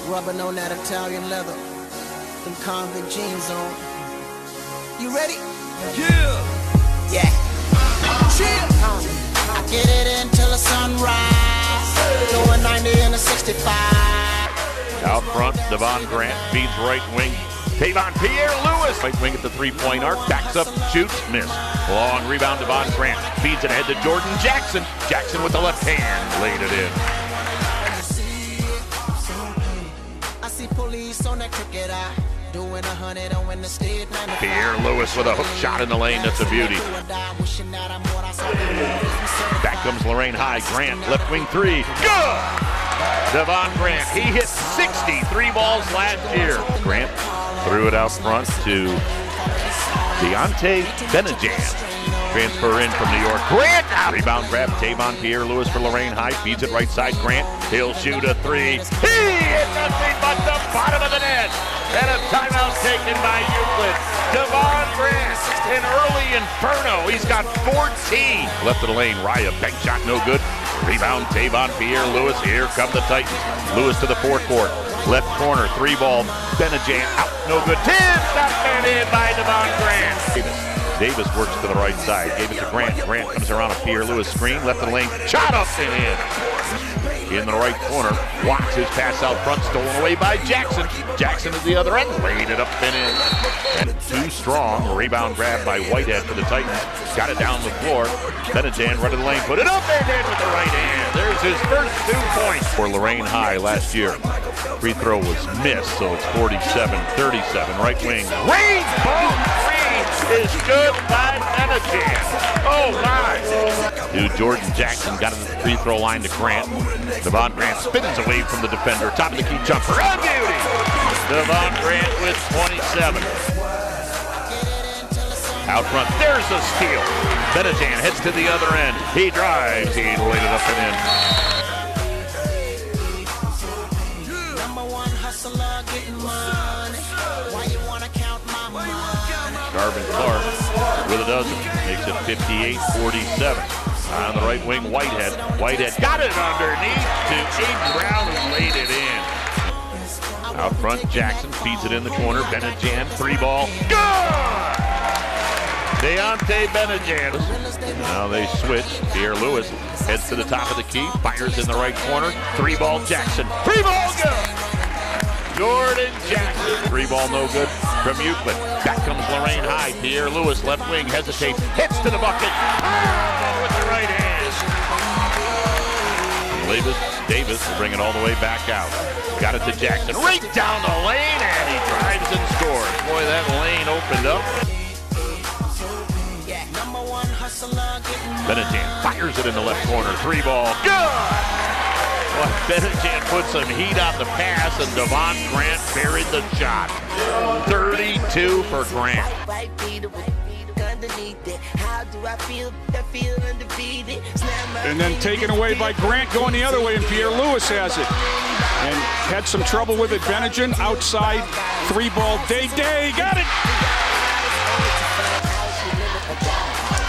rubbing on that Italian leather, them convict jeans on. You ready? Yeah. Chill. I get it until the sunrise. Doing 90 in a 65. Out front, Devon Grant feeds right wing. Tavon Pierre-Louis. Right wing at the three-point arc. Backs up, shoots, miss. Long rebound, Devon Grant. Feeds it ahead to Jordan Jackson. Jackson with the left hand. Laid it in. I see police on that cricket eye. Doing 100 on in the state. Pierre-Louis with a hook shot in the lane. That's a beauty. Back comes Lorain high. Grant, left wing three. Good! Devon Grant. He hit 63 balls last year. Grant threw it out front to Deontay Benajan. Transfer in from New York. Grant out. Rebound grab. Tavon Pierre-Louis for Lorain high. Feeds it right side. Grant. He'll shoot a three. He hit nothing but the bottom of the net. And a timeout taken by Euclid. Devon Grant, an early inferno. He's got 14. Left of the lane. Raya. Bank shot no good. Rebound. Tavon Pierre-Louis. Here come the Titans. Lewis to the forecourt. Left corner. Three ball. Benajan out. No good. Tipped up and in by Devon Grant. Davis works to the right side. Gave it to Grant. Grant comes around a Pierre-Louis screen. Left of the lane. Shot up and in. In the right corner. Watts his pass out front. Stolen away by Jackson. Jackson at the other end. Laid it up and in. And too strong. Rebound grab by Whitehead for the Titans. Got it down the floor. Benajan right of the lane. Put it up and in with the right hand. There's his first 2 points for Lorain High last year. Free throw was missed, so it's 47-37. Right wing. Rainbow three is good by Benajan. Oh my! Dude, Jordan Jackson got it at the free throw line to Grant. Devon Grant spins away from the defender. Top of the key jumper. A beauty! Devon Grant with 27. Out front, there's a steal. Benajan heads to the other end. He drives. He laid it up and in. Garvin Clark with a dozen. Makes it 58-47. On the right wing, Whitehead. Whitehead got it underneath to Aiden Brown, who laid it in. Out front, Jackson feeds it in the corner. Benajan, three ball. Good! Deontay Benajan. Now they switch. Pierre-Louis heads to the top of the key. Fires in the right corner. Three ball, Jackson. Three ball, good! Jordan Jackson. Three ball, no good from Euclid. Back comes Lorain High. Pierre-Louis, left wing, hesitates. Hits to the bucket. With the right hand. Davis will bring it all the way back out. Got it to Jackson. Right down the lane, and he drives and scores. Boy, that lane opened up. Benajan fires it in the left corner. Three ball. Good! Well, Benajan put some heat on the pass, and Devon Grant buried the shot. 32 for Grant. And then taken away by Grant, going the other way, and Pierre-Louis has it. And had some trouble with it. Benajan outside, three ball. Day, got it!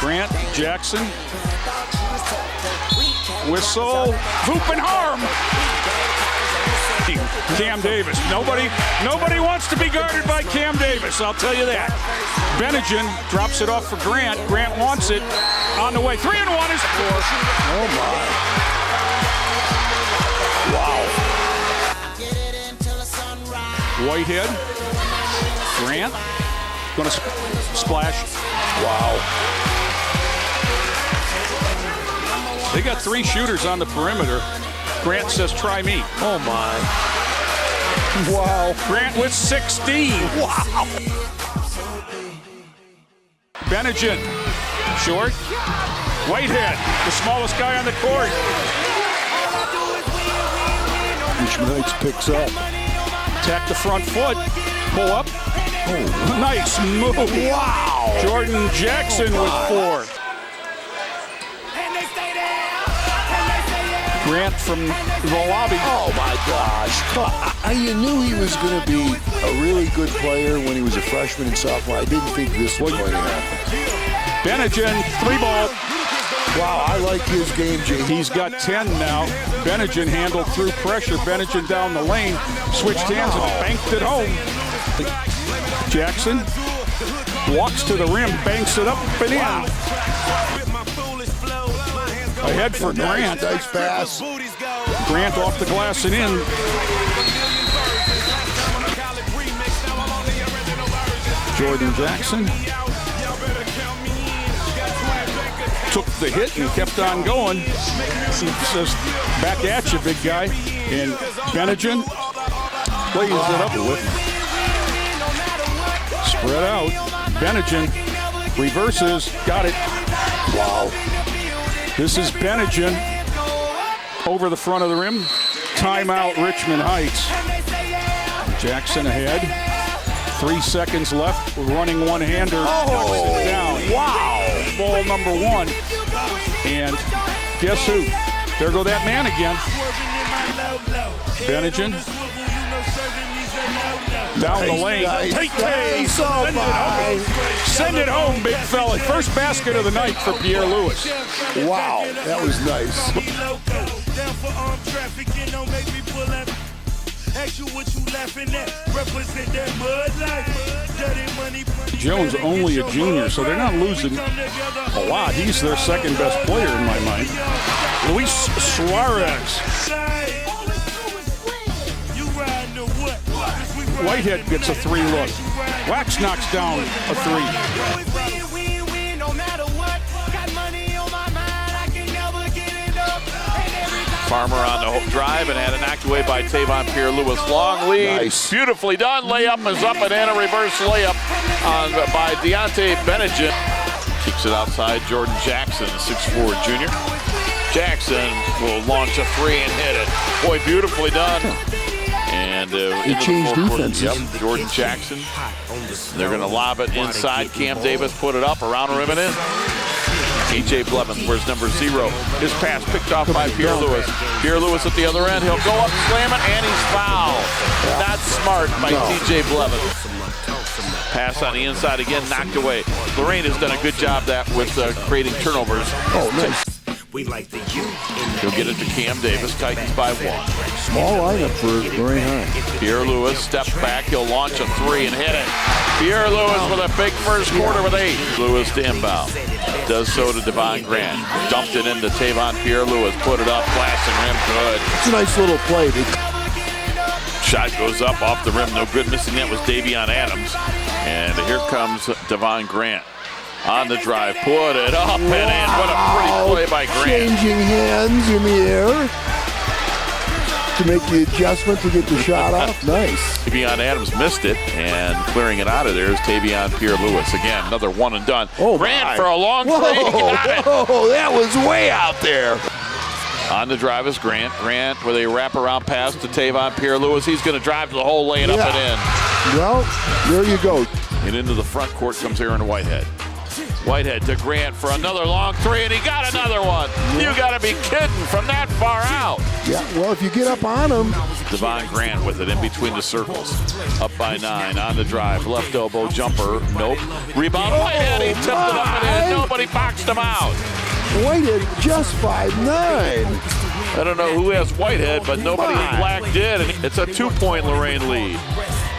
Grant, Jackson. Whistle, hoop and harm. Cam Davis. Nobody wants to be guarded by Cam Davis, I'll tell you that. Benajan drops it off for Grant. Grant wants it. On the way. 3 and 1 is four. Oh my. Wow. Whitehead. Grant. Gonna splash. Wow. They got 3 shooters on the perimeter. Grant says, try me. Oh, my. Wow. Grant with 16. Wow. Benajan. Short. Whitehead, the smallest guy on the court. Knights picks up. Attack the front foot. Pull up. Oh, nice move. Wow. Jordan Jackson with 4. Grant from the lobby. Oh my gosh. You knew he was going to be a really good player when he was a freshman and sophomore. I didn't think this was going to happen. Benajan, 3 ball. Wow, I like his game, Jay. He's got 10 now. Benjamin handled through pressure. Benjamin down the lane, switched hands and banked it home. Jackson walks to the rim, banks it up and in. Ahead for Grant. Nice pass. Grant off the glass and in. Jordan Jackson took the hit and kept on going. He says, back at you, big guy. And Benjamin plays it up with him. Spread out. Benjamin reverses. Got it. Wow. This is Benjamin over the front of the rim. Timeout, Richmond Heights. Jackson ahead. 3 seconds left. Running one-hander. Oh, down. Wow. Ball number 1. And guess who? There go that man again. Benjamin. Down the lane. Send it home, big fella. First basket of the night for Pierre Lewis. Wow, that was nice. Jones only a junior, so they're not losing a lot. He's their second best player in my mind. Luis Suarez. Whitehead gets a 3 look. Wax knocks down a 3. Farmer on the drive and had it knocked away by Tavon Pierre Lewis. Long lead. Nice. Beautifully done. Layup is up and in. A reverse layup by Deontay Benjamin. Kicks it outside. Jordan Jackson, 6'4" junior. Jackson will launch a 3 and hit it. Boy, beautifully done. And he changed defenses. Yep, Jordan Jackson. They're going to lob it inside. Cam Davis put it up around the rim and in. A.J. Blevins, where's number 0? His pass picked off by Pierre Lewis. Pierre Lewis at the other end. He'll go up, slam it, and he's fouled. Not smart by T.J. Blevins. Pass on the inside again, knocked away. Lorain has done a good job with creating turnovers. Oh, nice. He'll get it to Cam Davis. Titans by 1. Small lineup for Lorain High. Pierre Lewis steps back. He'll launch a 3 and hit it. Pierre Lewis with a big first quarter with 8. Lewis to inbound. Does so to Devon Grant. Dumped it into Tavon Pierre Lewis. Put it up. Glass and rim. Good. It's a nice little play. Shot goes up off the rim. No good. Missing that was Davion Adams. And here comes Devon Grant. On the drive. Put it up and in. What a pretty play by Grant. Changing hands in the air to make the adjustment to get the shot off. Nice. Davion Adams missed it, and clearing it out of there is Tavion Pierre Lewis. Again, another one and done. Oh, Grant for a long three. Whoa, that was way out there. On the drive is Grant. Grant with a wraparound pass to Tavon Pierre Lewis. He's going to drive to the hole, lay it up and in. Well, there you go. And into the front court comes Aaron Whitehead. Whitehead to Grant for another long 3, and he got another one. You got to be kidding from that far out. Yeah, well, if you get up on him. Devon Grant with it in between the circles. Up by 9 on the drive. Left elbow jumper. Nope. Rebound. Whitehead. He tipped it up and in. Nobody boxed him out. Whitehead just 5'9". I don't know who has Whitehead, but nobody in black did. And it's a 2-point Lorain lead.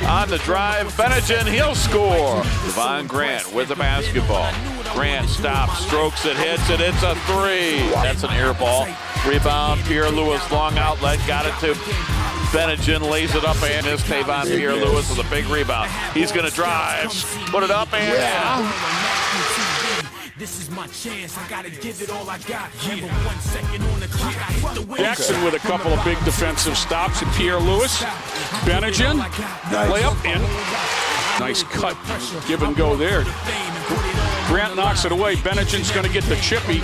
On the drive, Benjamin, he'll score. Devon Grant with the basketball. Grant stops, strokes it, hits it. It's a 3. That's an air ball. Rebound, Pierre Lewis, long outlet, got it to Benjamin, lays it up, and is Tavon Pierre Lewis with a big rebound. He's going to drive, put it up, and This is my chance. I gotta give it all I got. Remember 1 second on the clock. I hit the win. Jackson with a couple of big defensive stops. And Pierre Lewis. Benjamin. Lay up in. Nice cut. Give and go there. Grant knocks it away. Benjamin's going to get the chippy.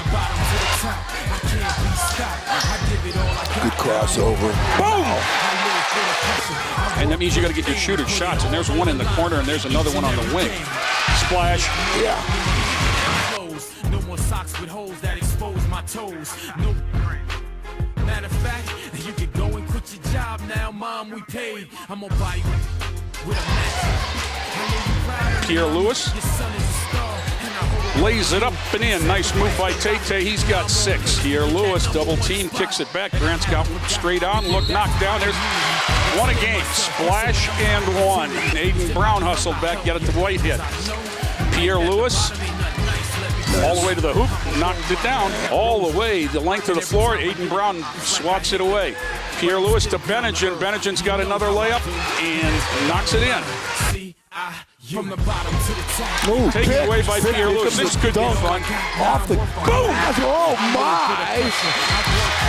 Good crossover. Boom! And that means you got to get your shooter shots. And there's one in the corner, and there's another one on the wing. Splash. Yeah. No more socks with holes that expose my toes. No. Matter of fact, you can go and quit your job now, Mom. We paid. I'm gonna buy you. Pierre Lewis lays it up and in. Nice move by Tate. He's got 6. Pierre Lewis double team, kicks it back. Grant's got straight on, look, knocked down. There's one a game. Splash and 1. Aiden Brown hustled back, get it to Whitehead. Pierre Lewis all the way to the hoop, knocked it down. All the way, the length of the floor. Aiden Brown swats it away. Pierre Lewis to Benningen. Benningen's got another layup and knocks it in. Taken away by Pierre Lewis. This could be fun. Off the boom! Oh my!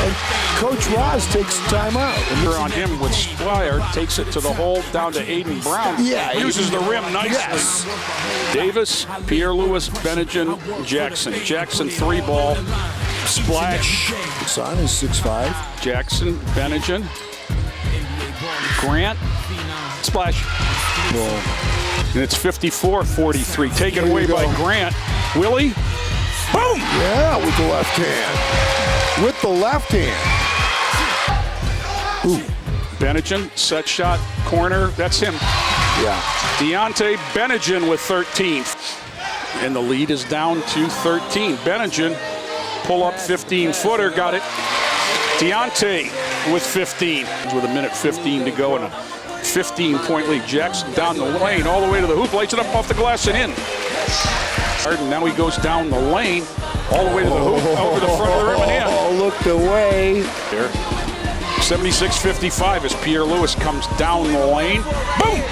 And Coach Ross takes time out. On him with Squire, takes it to the hole, down to Aiden Brown. Yeah, uses the rim nicely. Yes. Davis, Pierre Lewis, Benningen, Jackson. Jackson 3-ball. Splash. Son is 6'5". Jackson, Benningen, Grant, splash. Well, And it's 54-43. Taken away by Grant. Willie. Boom! yeah, with the left hand. With the left hand. Ooh. Benningen, set shot, corner. That's him. Yeah. Deontay Benningen with 13. And the lead is down to 13. Benningen, pull up 15-footer, got it. Deontay with 15. With a minute 15 to go and a 15-point lead. Jackson down the lane, all the way to the hoop, lights it up off the glass and in. And now he goes down the lane, all the way to the hoop, over the front of the rim and in. Oh, looked away. There. 76-55 as Pierre Lewis comes down the lane. Boom!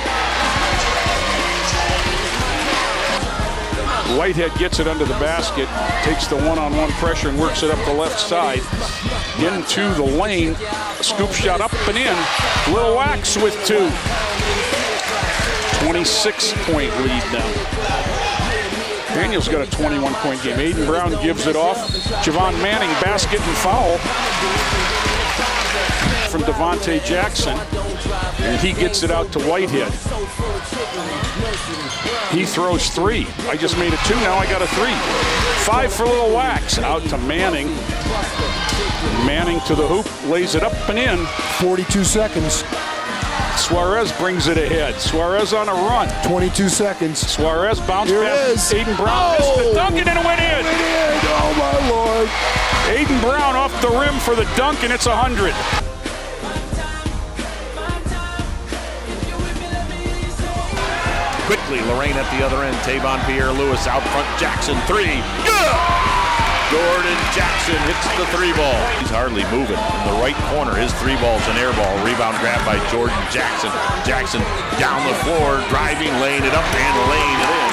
Whitehead gets it under the basket, takes the one-on-one pressure and works it up the left side. Into the lane, scoop shot up and in. Lil Wax with 2. 26-point lead now. Daniel's got a 21-point game. Aiden Brown gives it off. Javon Manning, basket and foul from Devontae Jackson. And he gets it out to Whitehead. He throws 3. I just made it 2, now I got a 3. 5 for Lil Wax. Out to Manning. Manning to the hoop, lays it up and in. 42 seconds. Suarez brings it ahead. Suarez on a run. 22 seconds. Suarez bounce Here pass. it is. Aiden Brown missed the dunk and it went in. Oh my Lord. Aiden Brown off the rim for the dunk and it's 100. Quickly, Lorain at the other end. Tavon Pierre Lewis out front. Jackson 3. Good! Jordan Jackson hits the 3-ball. He's hardly moving. In the right corner, his 3-ball's an air ball. Rebound grab by Jordan Jackson. Jackson down the floor, driving, laying it up and laying it in.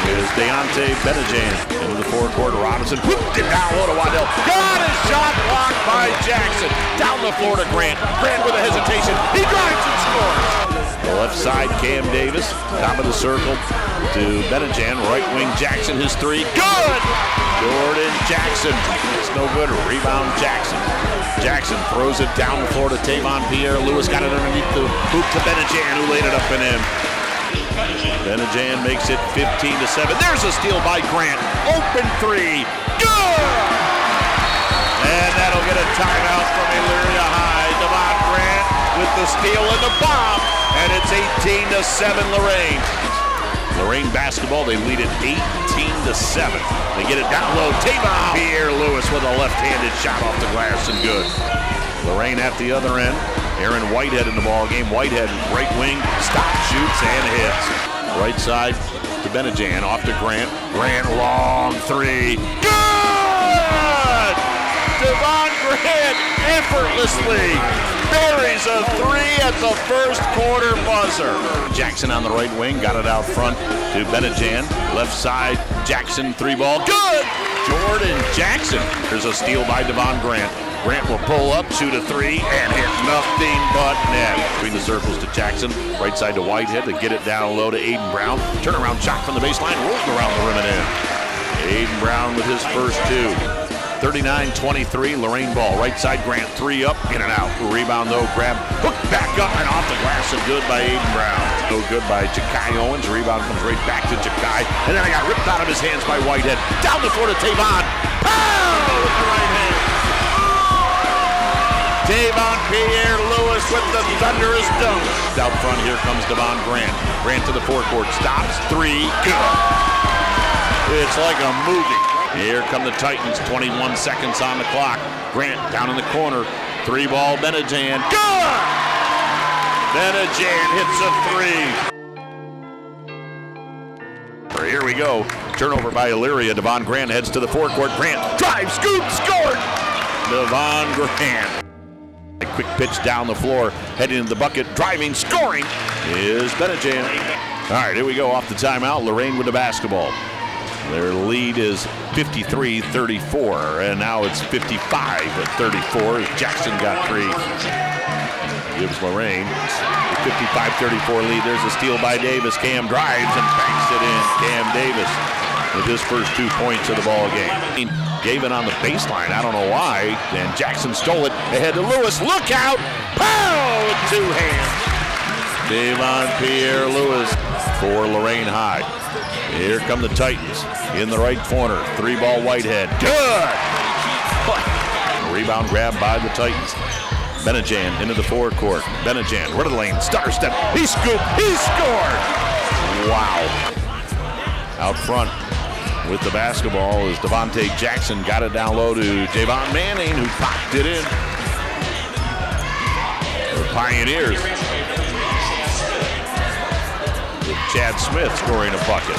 Here's Deontay Benningen into the forecourt. Robinson whipped it down low to Waddell. Got a shot blocked by Jackson. Down the floor to Grant. Grant with a hesitation. He drives and scores. The left side, Cam Davis. Top of the circle to Benningen. Right wing, Jackson, his 3. Good! Jordan Jackson. It's no good. Rebound Jackson. Jackson throws it down the floor to Tavon Pierre Lewis. Got it underneath the hoop to Benningen, who laid it up and in. Benningen makes it 15-7. There's a steal by Grant. Open 3. Good! And that'll get a timeout from Elyria High. Devon Grant with the steal and the bomb. And it's 18-7 Lorain. Lorain basketball, they lead it 18-7. They get it down low. Tavon Pierre Lewis with a left-handed shot off the glass and good. Lorain at the other end. Aaron Whitehead in the ball game. Whitehead right wing, stops, shoots, and hits. Right side to Benningen, off to Grant. Grant long 3. Good! Devon Grant effortlessly buries a 3 at the first quarter buzzer. Jackson on the right wing, got it out front to Benningen. Left side, Jackson 3-ball. Good! Jordan Jackson. There's a steal by Devon Grant. Grant will pull up, shoot a 3, and hit nothing but net. Between the circles to Jackson, right side to Whitehead to get it down low to Aiden Brown. Turnaround shot from the baseline, rolling around the rim and in. Aiden Brown with his first 2. 39-23, Lorain ball. Right side, Grant 3 up, in and out. Rebound though, grab, hook back up and off the glass and good by Aiden Brown. No good by Jakai Owens. Rebound comes right back to Jakai. And then I got ripped out of his hands by Whitehead. Down the floor to Tavon. Pow! With the right hand. Tavon Pierre Lewis with the thunderous dunk. Out front, here comes Devon Grant. Grant to the forecourt, stops, three, good. It's like a movie. Here come the Titans, 21 seconds on the clock. Grant down in the corner, three ball, Benajan, good! Benajan hits a three. Here we go. Turnover by Illyria. Devon Grant heads to the forecourt. Grant drives, scoop, scored! Devon Grant. A quick pitch down the floor, heading to the bucket, driving, scoring is Benajan. All right, here we go off the timeout. Lorain with the basketball. Their lead is 53-34, and now it's 55-34. Jackson got three. Gives Lorain the 55-34 lead. There's a steal by Davis. Cam drives and banks it in. Cam Davis with his first 2 points of the ball game. Gave it on the baseline. I don't know why. And Jackson stole it ahead to Lewis. Look out! Pow! With two hands. Davon Pierre-Lewis for Lorain High. Here come the Titans in the right corner. Three ball Whitehead. Good! Rebound grab by the Titans. Benajan into the forecourt. Benajan, right of the lane, stutter step. He scooped, he scored! Wow. Out front with the basketball is Devontae Jackson. Got it down low to Javon Manning, who popped it in. The Pioneers. With Chad Smith scoring a bucket.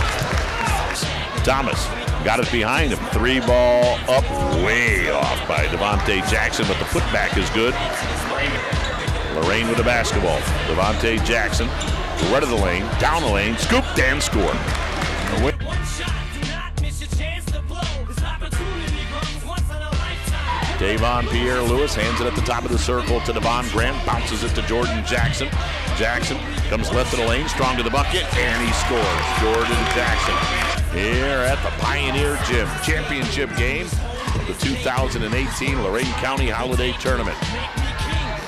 Thomas got it behind him. Three ball up, way off by Devontae Jackson, but the putback is good. Lorain with the basketball. Devontae Jackson, right of the lane, down the lane, scooped and scored. Davon Pierre-Lewis hands it at the top of the circle to Devon Grant, bounces it to Jordan Jackson. Jackson comes left of the lane, strong to the bucket, and he scores. Jordan Jackson here at the Pioneer Gym. Championship game of the 2018 Lorain County Holiday Tournament.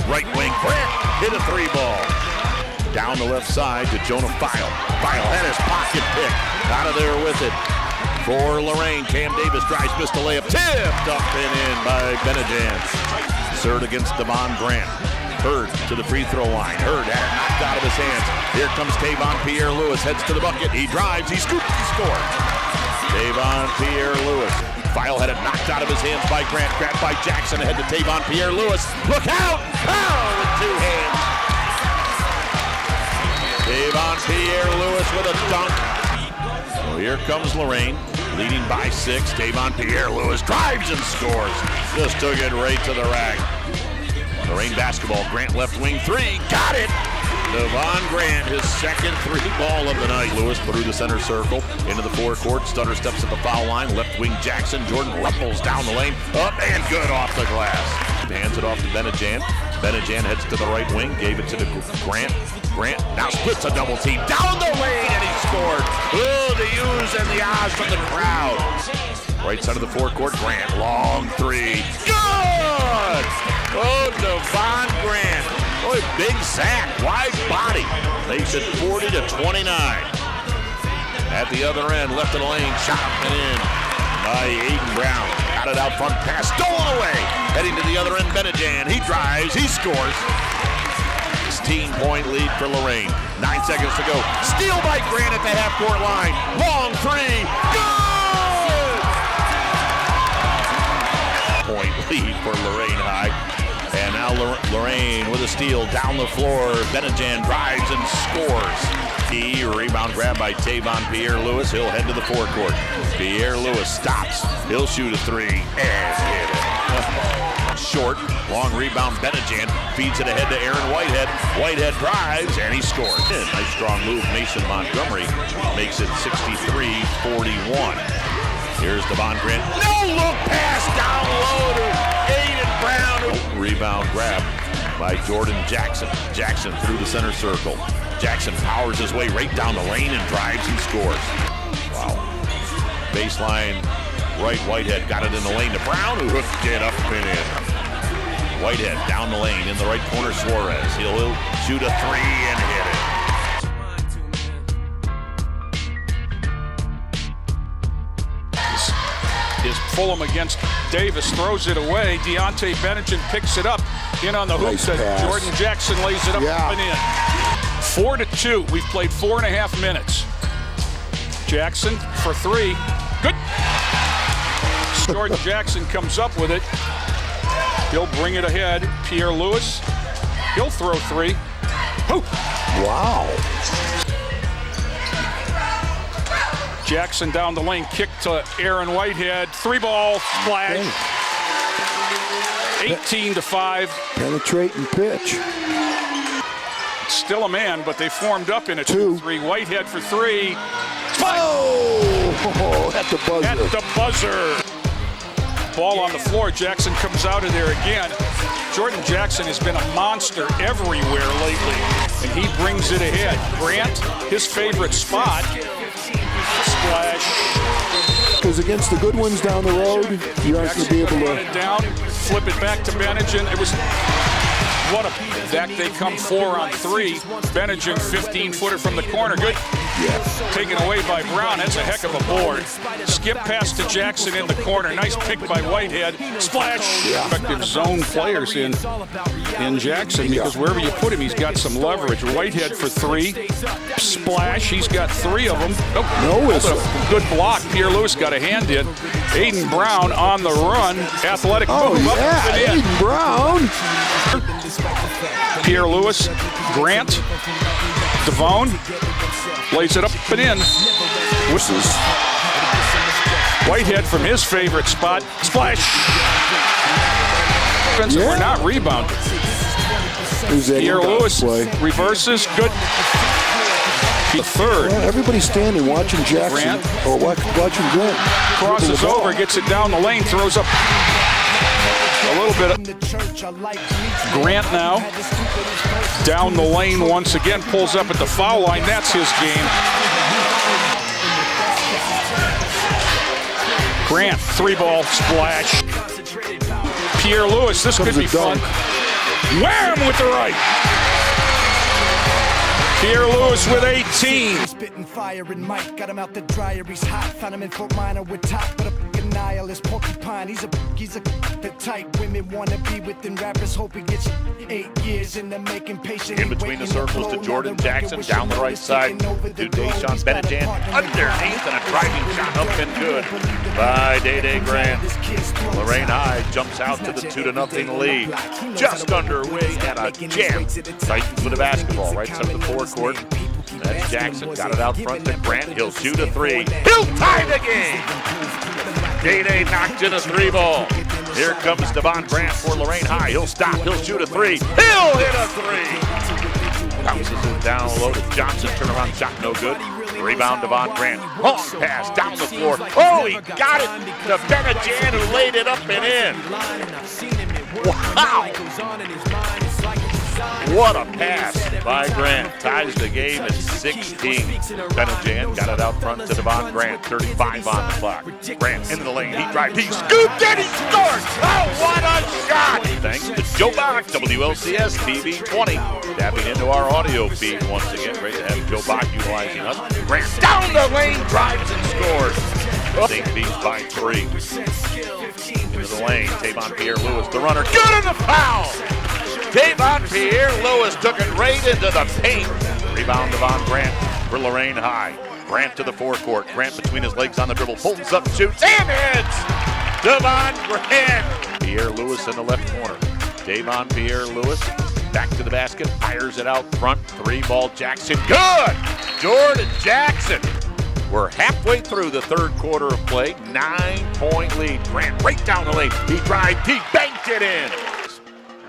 Right wing, Grant hit a three ball. Down the left side to Jonah File. File had his pocket pick. Out of there with it. For Lorain, Cam Davis drives, missed a layup, tipped up and in by Benajan. Served against Devon Grant. Hurd to the free throw line. Hurd had it knocked out of his hands. Here comes Davon Pierre-Lewis, heads to the bucket. He drives, he scoops, he scores. Davon Pierre-Lewis. File had it knocked out of his hands by Grant. Grabbed by Jackson, ahead to Davon Pierre-Lewis. Look out! Pow! With two hands. Davon Pierre-Lewis with a dunk. So here comes Lorain, leading by 6. Davon Pierre-Lewis drives and scores. Just took it right to the rack. Lorain basketball, Grant left wing three, got it! Devon Grant, his second three ball of the night. Lewis through the center circle, into the forecourt, stutter steps at the foul line, left wing Jackson, Jordan rumbles down the lane, up and good off the glass. Hands it off to Benajan. Benajan heads to the right wing, gave it to the Grant. Grant now splits a double team down the lane and he scored. Oh, the U's and the ahs from the crowd. Right side of the forecourt, Grant, long three. Good! Oh, Devon Grant. Boy, big sack, wide body. Makes it 40-29. At the other end, left of the lane, shot and in by Aiden Brown. Got it out front, pass stolen away. Heading to the other end, Benajan. He drives, he scores. 16-point lead for Lorain. 9 seconds to go. Steal by Grant at the half-court line. Long three. Good! Point lead for Lorain High. And now Lorain with a steal down the floor. Benajan drives and scores. Key rebound grab by Davon Pierre-Lewis. He'll head to the forecourt. Pierre-Lewis stops. He'll shoot a three and hit it. Short, long rebound. Benajan feeds it ahead to Aaron Whitehead. Whitehead drives and he scores. Nice strong move. Mason Montgomery makes it 63-41. Here's Devon Grant. No look pass down low to Aiden Brown. Rebound grab by Jordan Jackson. Jackson through the center circle. Jackson powers his way right down the lane and drives and scores. Wow. Baseline right, Whitehead got it in the lane to Brown, who hooked it up and in. Whitehead down the lane in the right corner, Suarez. He'll shoot a three and hit it. His Fulham against Davis, throws it away. Deontay Benjamin picks it up. In on the hoop, Nice pass. Jordan Jackson lays it up and in. 4-2. We've played 4.5 minutes. Jackson for three. Good. Jordan Jackson comes up with it. He'll bring it ahead. Pierre Lewis. He'll throw three. Woo. Wow. Jackson down the lane, kick to Aaron Whitehead. 3-ball splash. 18-5. Penetrating pitch. Still a man, but they formed up in a 2-3. Whitehead for three. Oh, at the buzzer. At the buzzer. Ball on the floor. Jackson comes out of there again. Jordan Jackson has been a monster everywhere lately, and he brings it ahead. Grant, his favorite spot. Splash. Because against the good ones down the road, you aren't going to be able Run it to down, flip it back to Benjamin. It was what a that they come 4 on 3. Benjamin 15-footer from the corner. Good. Taken away by Brown. That's a heck of a board. Skip pass to Jackson in the corner. Nice pick by Whitehead. Splash. Effective zone players in Jackson, because wherever you put him, he's got some leverage. Whitehead for three. Splash. He's got 3 of them. No whistle. Good block. Pierre Lewis got a hand in. Aiden Brown on the run. Athletic move up and in. Aiden Brown. Pierre Lewis. Grant. Devone. Lays it up and in. Whistles. Whitehead from his favorite spot. Splash. We're not rebounding. Pierre Lewis reverses. Good. Third. Well, everybody's standing watching Jackson or watching Grant. Crosses over, gets it down the lane, throws up a little bit. Grant now down the lane once again, pulls up at the foul line. That's his game. Grant, 3-ball splash. Pierre Lewis, this could be fun. Wham with the right. Pierre Lewis with 18. Spitting fire and Mike got him out the dryer. He's hot. Found him in Fort Minor with top, but a nihilist porcupine. He's a the type women wanna be within rappers. Hope he gets 8 years in the making. Patient in between the circles to Jordan Jackson down the right side to Deshaun Benjamin underneath, and a driving shot up and good by Day Grant. Lorain High jumps out to the 2-0 lead. Just underway at a jam. Titans with the basketball right side of the forecourt. That's Jackson, got it out front to Grant. He'll shoot a 3. He'll tie the game. Day knocked in a 3-ball. Here comes Devon Grant for Lorain High. He'll stop. He'll shoot a 3. He'll hit a 3. Bounces it down low to Johnson. Turnaround shot, no good. Rebound, Devon Grant. Long pass down the floor. Oh, he got it to Benjamin, who laid it up and in. Wow. What a pass by Grant. Ties the game at 16. Benjamin got it out front to Devon Grant. 35 on the clock. Grant into the lane. He drives. He scooped and he scored. Oh, what a shot. Thanks to Joe Bach, WLCS TV 20. Tapping into our audio feed once again. Great to have Joe Bach utilizing us. Grant down the lane, drives and scores. St. Bees by 3. Into the lane. Tavon Pierre Lewis, the runner. Good in the foul. Tavon Pierre Lewis took it right into the paint. Rebound Devon Grant for Lorain High. Grant to the forecourt. Grant between his legs on the dribble. Pulls up, shoots, and hits! Devon Grant. Pierre Lewis in the left corner. Tavon Pierre Lewis back to the basket. Fires it out front. 3-ball Jackson. Good! Jordan Jackson. We're halfway through the third quarter of play. 9-point lead. Grant right down the lane. He drives. He banked it in.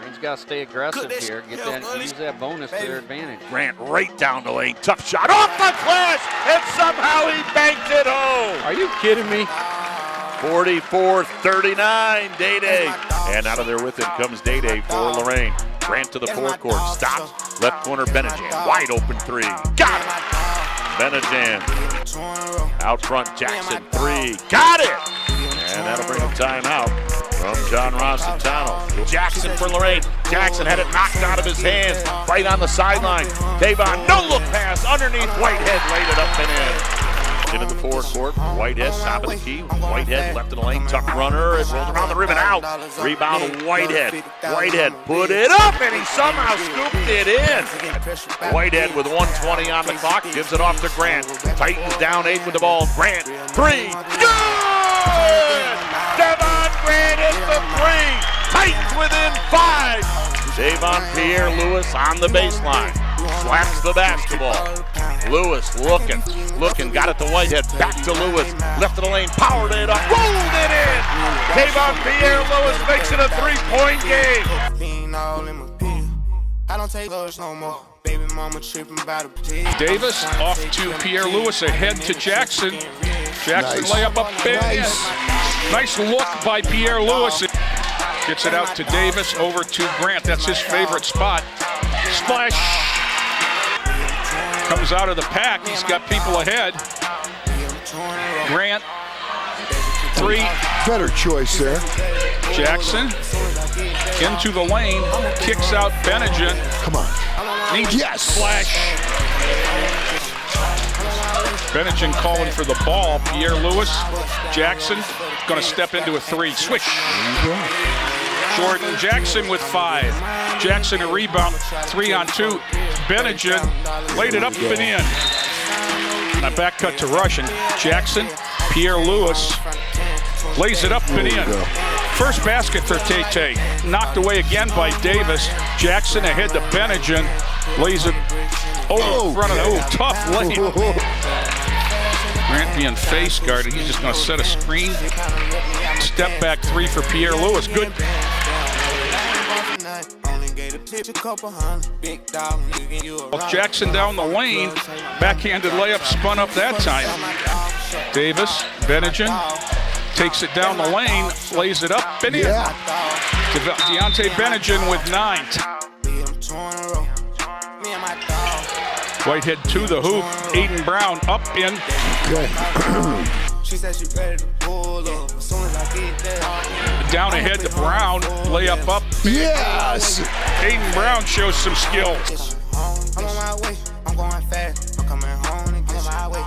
He's got to stay aggressive here, use that bonus to their advantage. Grant right down the lane, tough shot off the glass, and somehow he banked it home. Are you kidding me? 44-39, Day. And out of there with it comes Day for Lorain. Grant to the forecourt, stops, left corner Benjamin, wide open 3, got it. Benjamin, out front Jackson, 3, got it. And that'll bring a timeout from John Rossitano. Jackson for Lorain. Jackson had it knocked out of his hands right on the sideline. Tavon, no look pass underneath Whitehead, laid it up and in. into the forecourt. Whitehead, top of the key. Whitehead left in the lane, tuck runner. It rolled around the rim and out. Rebound, Whitehead. Whitehead put it up, and he somehow scooped it in. Whitehead with 1:20 on the clock, gives it off to Grant. Titans down 8 with the ball. Grant, 3, good! Devon Grant hits the 3. Titans within 5. Davon Pierre-Louis on the baseline. Slaps the basketball. Lewis looking, got it to Whitehead, back to Lewis, left of the lane, powered it up, rolled it in! Davon Pierre-Louis makes it a 3-point game. Davis off to Pierre-Louis, ahead to Jackson. Jackson Nice. layup up big. Nice. Nice look by Pierre-Louis. Gets it out to Davis, over to Grant. That's his favorite spot. Splash. Comes out of the pack. He's got people ahead. Grant, 3. Better choice there. Jackson into the lane. Kicks out Benegin. Come on. Needs Yes. splash. Benegin calling for the ball. Pierre-Louis. Jackson going to step into a 3. Switch. Jordan Jackson with 5. Jackson a rebound. 3-on-2. Benegin laid it up and in. And a back cut to Russian. Jackson, Pierre-Louis lays it up and in. First basket for Tate. Knocked away again by Davis. Jackson ahead to Benegin. Lays it over in front of the tough lane. Grant being face guarded. He's just going to set a screen. Step back 3 for Pierre-Louis. Good. Jackson down the lane. Backhanded layup spun up that time. Davis, Benegin takes it down the lane, lays it up and in. Deontay Benegin with 9. Whitehead to the hoop. Aiden Brown up in. She said she ready to pull up as soon as I get there. Down ahead to Brown. Layup up. Yes. Aiden Brown shows some skill. I'm on my way. I'm going fast. I'm coming home and get my way.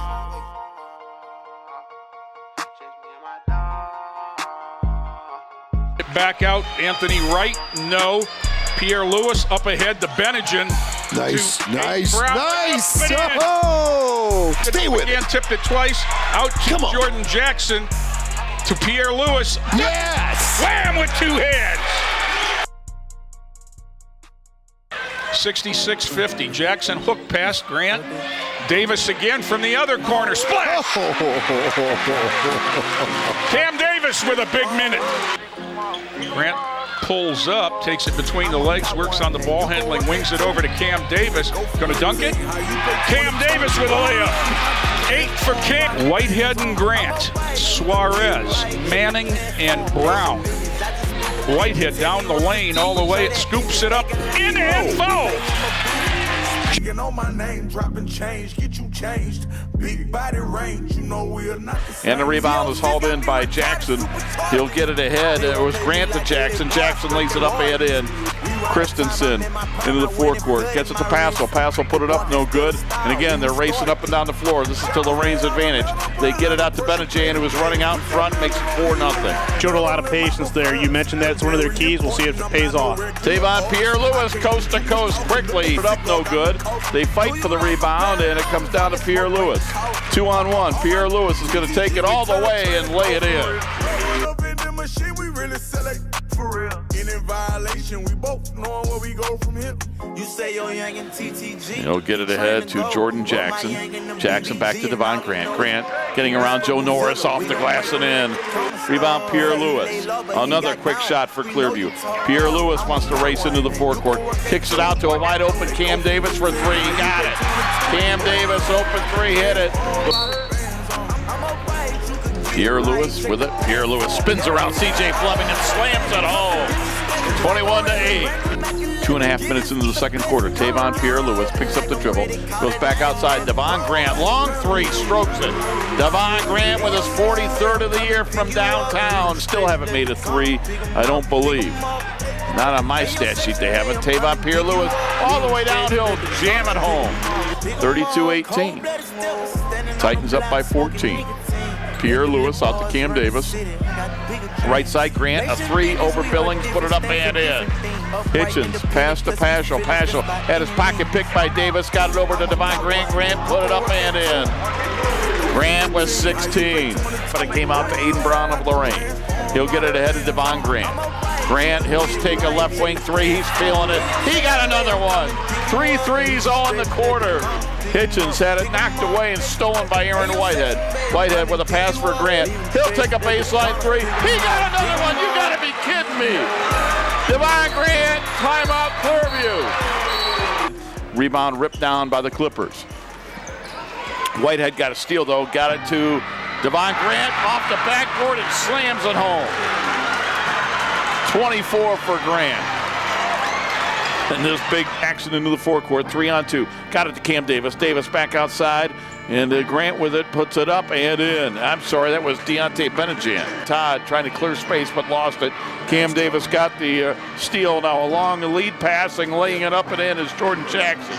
Back out. Anthony Wright. No. Pierre-Louis up ahead to Benegin. Nice. To Nice. Brown. Nice. Up and in. Oh. Stay with Again, it. tipped it twice. Out to Jordan Jackson. To Pierre-Louis. Yes. Wham with 2 hands. 66-50. Jackson hook past Grant. Davis again from the other corner. Splash! Cam Davis with a big minute. Grant pulls up, takes it between the legs, works on the ball handling, wings it over to Cam Davis. Gonna dunk it? Cam Davis with a layup. 8 for Cam. Whitehead and Grant. Suarez, Manning, and Brown. Whitehead down the lane all the way. It scoops it up. In and foul. You know my name, dropping change, get you changed. Big body range, you know we're not the same. And the rebound was hauled in by Jackson. He'll get it ahead. It was Grant to Jackson. Jackson lays it up and in. Christensen into the forecourt. Gets it to Passel. Passel put it up, no good. And again, they're racing up and down the floor. This is to Lorain's advantage. They get it out to Benegin, who was running out in front, makes it 4-0. Showed a lot of patience there. You mentioned that's one of their keys. We'll see if it pays off. Davon Pierre-Louis coast to coast quickly. Put up, no good. They fight for the rebound, and it comes down to Pierre-Louis. 2-on-1. Pierre-Louis is going to take it all the way and lay it in. He'll get it ahead to Jordan Jackson. Jackson back to Devon Grant. Grant getting around Joe Norris off the glass and in. Rebound Pierre-Louis. Another quick shot for Clearview. Pierre-Louis wants to race into the forecourt. Kicks it out to a wide open Cam Davis for 3. He got it. Cam Davis open 3, hit it. Pierre-Louis with it. Pierre-Louis spins around C.J. Fleming and slams it home. 21-8. 2.5 minutes into the second quarter. Tavon Pierre-Louis picks up the dribble, goes back outside. Devon Grant, long 3, strokes it. Devon Grant with his 43rd of the year from downtown. Still haven't made a 3, I don't believe. Not on my stat sheet, they haven't. Tavon Pierre-Louis all the way downhill, jam it home. 32-18. Titans up by 14. Pierre-Louis out to Cam Davis. Right side, Grant, a three over Billings, put it up and in. Hitchens, pass to Paschal. Paschal had his pocket picked by Davis, got it over to Devon Grant. Grant put it up and in. Grant was 16, but it came out to Aiden Brown of Lorain. He'll get it ahead of Devon Grant. Grant, he'll take a left wing three. He's feeling it. He got another one. 3 threes all in the quarter. Hitchens had it knocked away and stolen by Aaron Whitehead. Whitehead with a pass for Grant. He'll take a baseline three. He got another one. You got to be kidding me. Devon Grant, timeout Clearview. Rebound ripped down by the Clippers. Whitehead got a steal though. Got it to Devon Grant off the backboard and slams it home. 24 for Grant. And this big action into the forecourt, 3-on-2. Got it to Cam Davis. Davis back outside, and Grant with it, puts it up and in. I'm sorry, that was Deontay Benajan. Todd trying to clear space, but lost it. Cam Davis got the steal now. A long lead passing, laying it up and in is Jordan Jackson.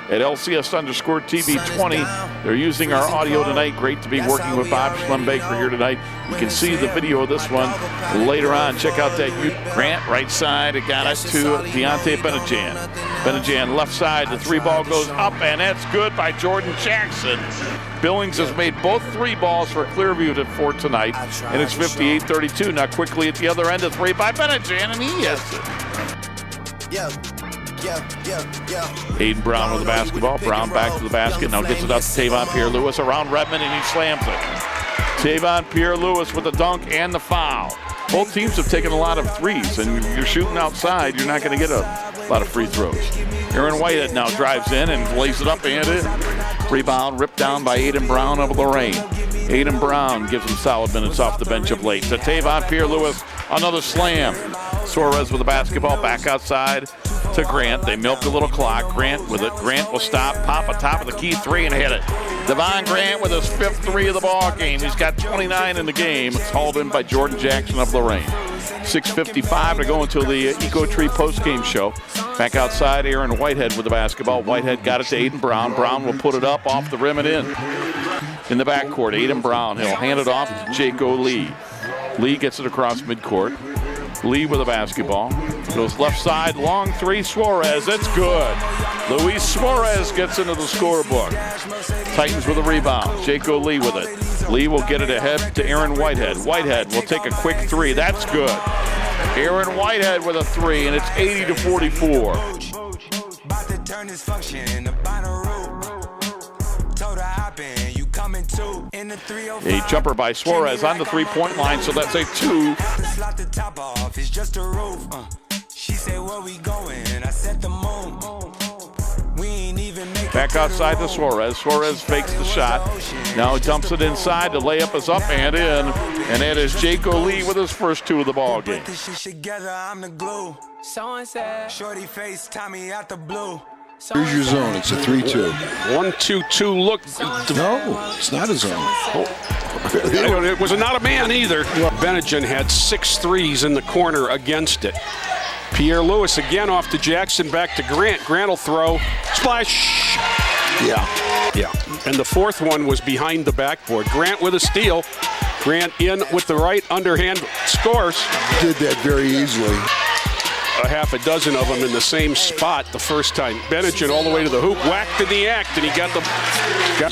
At LCS_TV 20. They're using our audio tonight. Great to be working with Bob Schlembaker here tonight. You can see the video of this one later on. Check out that Grant right side. It got it to Deontay Benajan. Benajan left side. The three ball goes up, and that's good by Jordan Jackson. Billings has made both three balls for Clearview for tonight, and it's 58-32. Now quickly at the other end, a three by Benajan, and he has it. Aiden Brown with the basketball. Brown back to the basket. Now gets it up to Tavon Pierre-Louis around Redmond, and he slams it. Tavon Pierre-Louis with the dunk and the foul. Both teams have taken a lot of threes, and you're shooting outside, you're not going to get a lot of free throws. Aaron Whitehead now drives in and lays it up and in. Rebound ripped down by Aiden Brown of Lorain. Aiden Brown gives him solid minutes off the bench of late. To Tavon Pierre-Louis, another slam. Suarez with the basketball back outside to Grant. They milked a little clock. Grant with it. Grant will stop, pop a top of the key three and hit it. Devon Grant with his 5th three of the ball game. He's got 29 in the game. It's hauled in by Jordan Jackson of Lorain. 6:55 to go until the Eco Tree post-game show. Back outside, Aaron Whitehead with the basketball. Whitehead got it to Aiden Brown. Brown will put it up off the rim and in. In the backcourt, Aiden Brown. He'll hand it off to Jaco Lee. Lee gets it across midcourt. Lee with the basketball. Goes left side, long three, Suarez. It's good. Luis Suarez gets into the scorebook. Titans with a rebound. Jaco Lee with it. Lee will get it ahead to Aaron Whitehead. Whitehead will take a quick three. That's good. Aaron Whitehead with a three, and it's 80-44. A jumper by Suarez on the three-point line, so that's a 2. Back outside to Suarez. Suarez fakes the shot. Now he dumps it inside. The layup is up and in. And that is Jaco Lee with his first 2 of the ball game. Here's your zone. It's a 3-2. 1-2-2 look. No, it's not a zone. It was not a man either. Benajan had 6 threes in the corner against it. Pierre-Louis again off to Jackson, back to Grant. Grant will throw. Splash! Yeah. And the fourth one was behind the backboard. Grant with a steal. Grant in with the right underhand, scores. Did that very easily. A half a dozen of them in the same spot the first time. Benajan all the way to the hoop, whacked in the act, and he got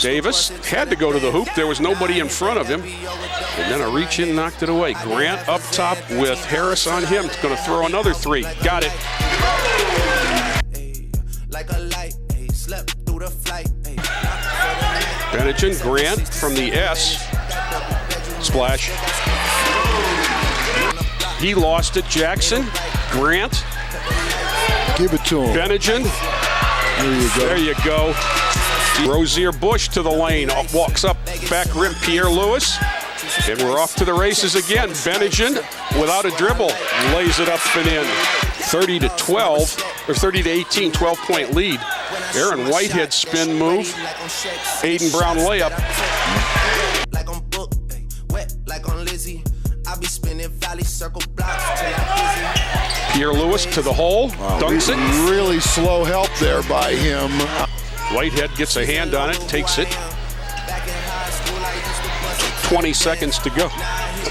Davis had to go to the hoop. There was nobody in front of him. And then a reach in knocked it away. Grant up top with Harris on him. He's going to throw another three. Got it. Benajan, Grant from the S. Splash. He lost it. Jackson. Grant. Give it to him. Benajan. There you go. Rozier Bush to the lane. Walks up back rim. Pierre-Louis. And we're off to the races again. Benajan without a dribble lays it up and in. 30-12 or 30-18, 12-point lead. Aaron Whitehead spin move. Aiden Brown layup. Like on book, wet like on Lizzie. I be spinning valley circle blocks till I'm busy. Pierre Lewis to the hole, dunks it. Really slow help there by him. Whitehead gets a hand on it, takes it. 20 seconds to go.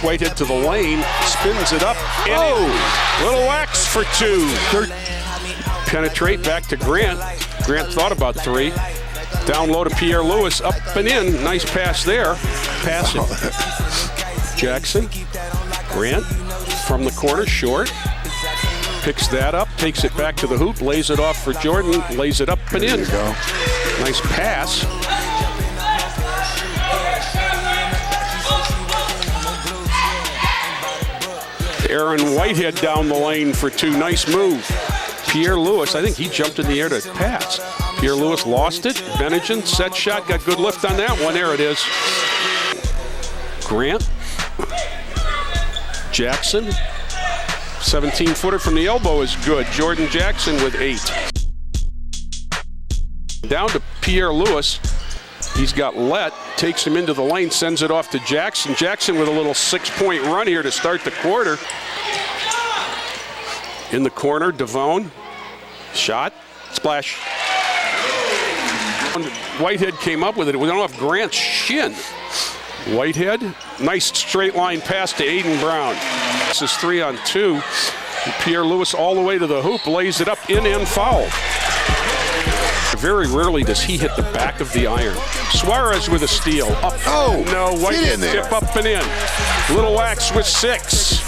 Whitehead to the lane, spins it up. Little X for 2. Penetrate back to Grant. Grant thought about 3. Down low to Pierre Lewis, up and in. Nice pass there. Pass it. Jackson. Grant from the corner, short. Picks that up, takes it back to the hoop, lays it off for Jordan, lays it up and in. Nice pass. Aaron Whitehead down the lane for 2. Nice move. Pierre Lewis, I think he jumped in the air to pass. Pierre Lewis lost it. Benigin, set shot, got good lift on that one. There it is. Grant. Jackson. 17-footer from the elbow is good. Jordan Jackson with 8. Down to Pierre Lewis. He's got Let, takes him into the lane, sends it off to Jackson. Jackson with a little 6-point run here to start the quarter. In the corner, Devone. Shot, splash. Whitehead came up with it. It went off Grant's shin. Whitehead, nice straight line pass to Aiden Brown. This is 3 on 2. Pierre Lewis all the way to the hoop, lays it up, in and foul. Very rarely does he hit the back of the iron. Suarez with a steal. Up. No, Whitehead tip up and in. Little Wax with 6.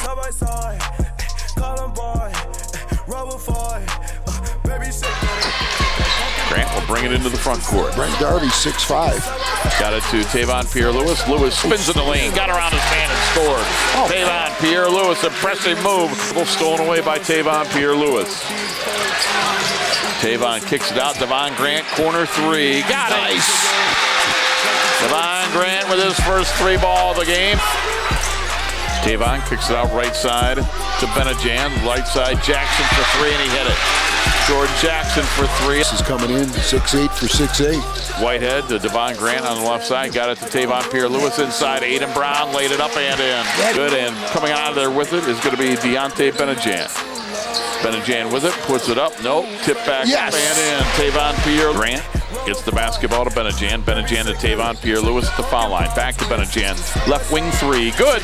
Grant will bring it into the front court. Brent Darby, 6'5". Got it to Tavon Pierre Lewis. Lewis spins in the lane, got around his man and scored. Tavon Pierre Lewis, impressive move. Stolen away by Tavon Pierre Lewis. Tavon kicks it out. Devon Grant, corner 3. Got it. Nice. Devon Grant with his first 3 ball of the game. Tavon kicks it out right side to Benigin. Right side, Jackson for 3, and he hit it. Jordan Jackson for 3. This is coming in 6'8" for 6'8". Whitehead to Devon Grant on the left side. Got it to Tavon Pierre Lewis inside. Aiden Brown laid it up and in. Good, and coming out of there with it is going to be Deontay Benigin. Benigin with it, puts it up. Nope, tip back up and in. Tavon Pierre Grant gets the basketball to Benigin. Benigin to Tavon Pierre Lewis at the foul line. Back to Benigin. Left wing 3. Good.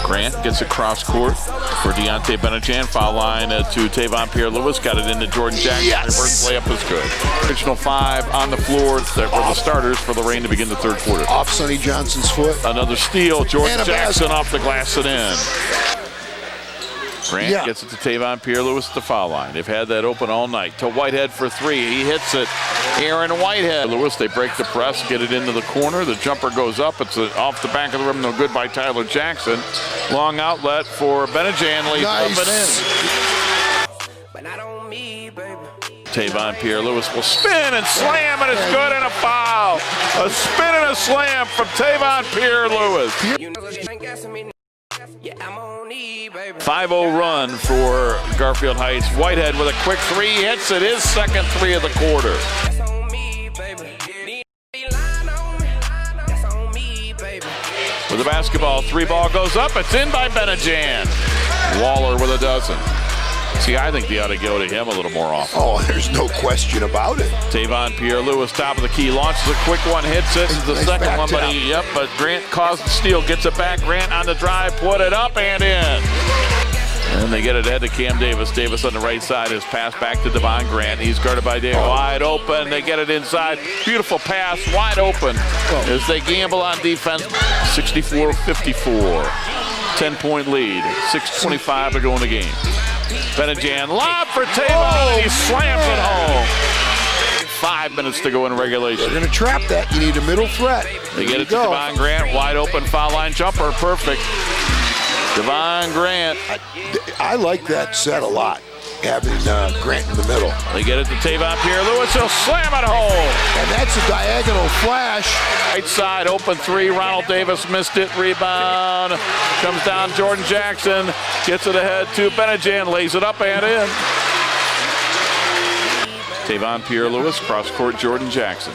Grant gets across court for Deontay Benigin. Foul line to Tavon Pierre Lewis. Got it into Jordan Jackson. Reverse layup is good. Original 5 on the floor for the starters for Lorain to begin the third quarter. Off Sonny Johnson's foot. Another steal. Jordan Jackson off the glass and in. Grant gets it to Tavon Pierre Lewis at the foul line. They've had that open all night. To Whitehead for 3. He hits it. Aaron Whitehead. Lewis, they break the press, get it into the corner. The jumper goes up. It's off the back of the rim. No good by Tyler Jackson. Long outlet for Benigin. Lays up and in. Tavon Pierre Lewis will spin and slam, and it's good, and a foul. A spin and a slam from Tavon Pierre Lewis. 5-0 run for Garfield Heights. Whitehead with a quick 3, hits it, his second 3 of the quarter. With the basketball, 3 ball goes up, it's in by Benigin. Waller with a dozen. See, I think they ought to go to him a little more often. Oh, there's no question about it. Tavon Pierre Lewis, top of the key, launches a quick one, hits it. The second one, but Grant caused the steal, gets it back. Grant on the drive, put it up and in. And they get it ahead to Cam Davis. Davis on the right side, his pass back to Devon Grant. He's guarded by Davis. Wide open. They get it inside. Beautiful pass, wide open as they gamble on defense. 64-54. 10-point lead. 6:25 to go in the game. Benigin, lob for Tavon. He slams it home. 5 minutes to go in regulation. They're going to trap that. You need a middle threat. They get it to Devon Grant. Wide open foul line jumper. Perfect. Devon Grant. I like that set a lot, having Grant in the middle. They get it to Tavon Pierre Lewis. He'll slam it home. And that's a diagonal flash. Right side, open 3. Ronald Davis missed it. Rebound. Comes down Jordan Jackson. Gets it ahead to Benigin. Lays it up and in. Tavon Pierre Lewis, cross court Jordan Jackson.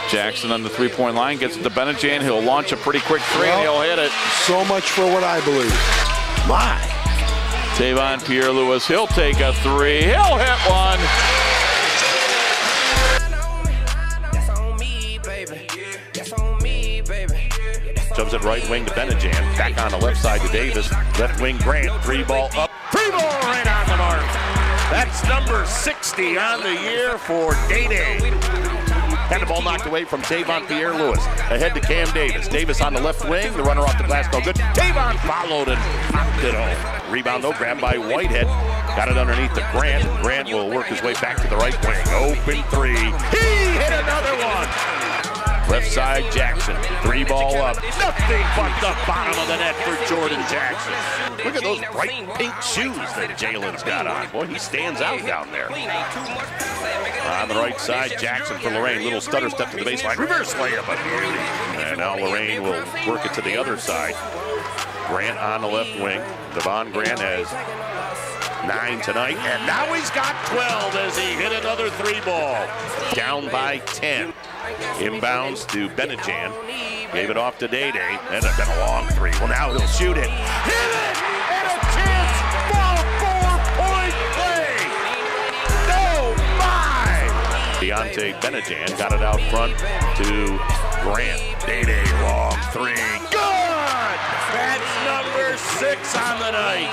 Jackson on the 3-point line, gets it to Benigin. He'll launch a pretty quick 3 and he'll hit it. So much for what I believe. My. Tavon Pierre-Louis, he'll take a three. He'll hit one. Shoves it right wing to Benejan. Back on the left side to Davis. Left wing Grant. Three ball up. Three ball right on the mark. That's number 60 on the year for Day-Day. Had the ball knocked away from Tavon Pierre-Louis. Ahead to Cam Davis. Davis on the left wing. The runner off the glass, no good. Tavon followed and popped it home. Rebound though, grabbed by Whitehead. Got it underneath to Grant. Grant will work his way back to the right wing. Open three. He hit another one. Left side, Jackson. Three ball up. Nothing but the bottom of the net for Jordan Jackson. Look at those bright pink shoes that Jalen's got on. Boy, he stands out down there. On the right side, Jackson for Lorain. Little stutter step to the baseline. Reverse layup. And now Lorain will work it to the other side. Grant on the left wing. Devon Grant has 9 tonight. And now he's got 12 as he hit another three ball. Down by 10. Inbounds to Benejan. Gave it off to Day-Day. And then a long three. Well, now he'll shoot it. Hit it! And a chance for a 4-point play! No, my! Deontay Benejan got it out front to Grant. Day-Day, long three. Good! That's number 6 on the night.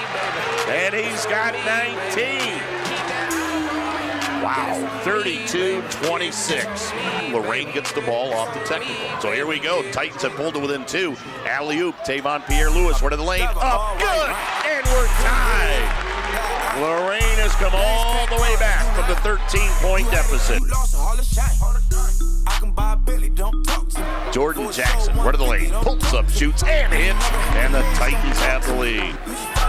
And he's got 19. Wow, 32-26. Lorain gets the ball off the technical. So here we go. Titans have pulled it within 2. Alley-oop, Tavon Pierre-Louis, right to the lane. Up, good, and we're tied. Lorain has come all the way back from the 13-point deficit. Jordan Jackson, right to the lane. Pulls up, shoots, and hits. And the Titans have the lead.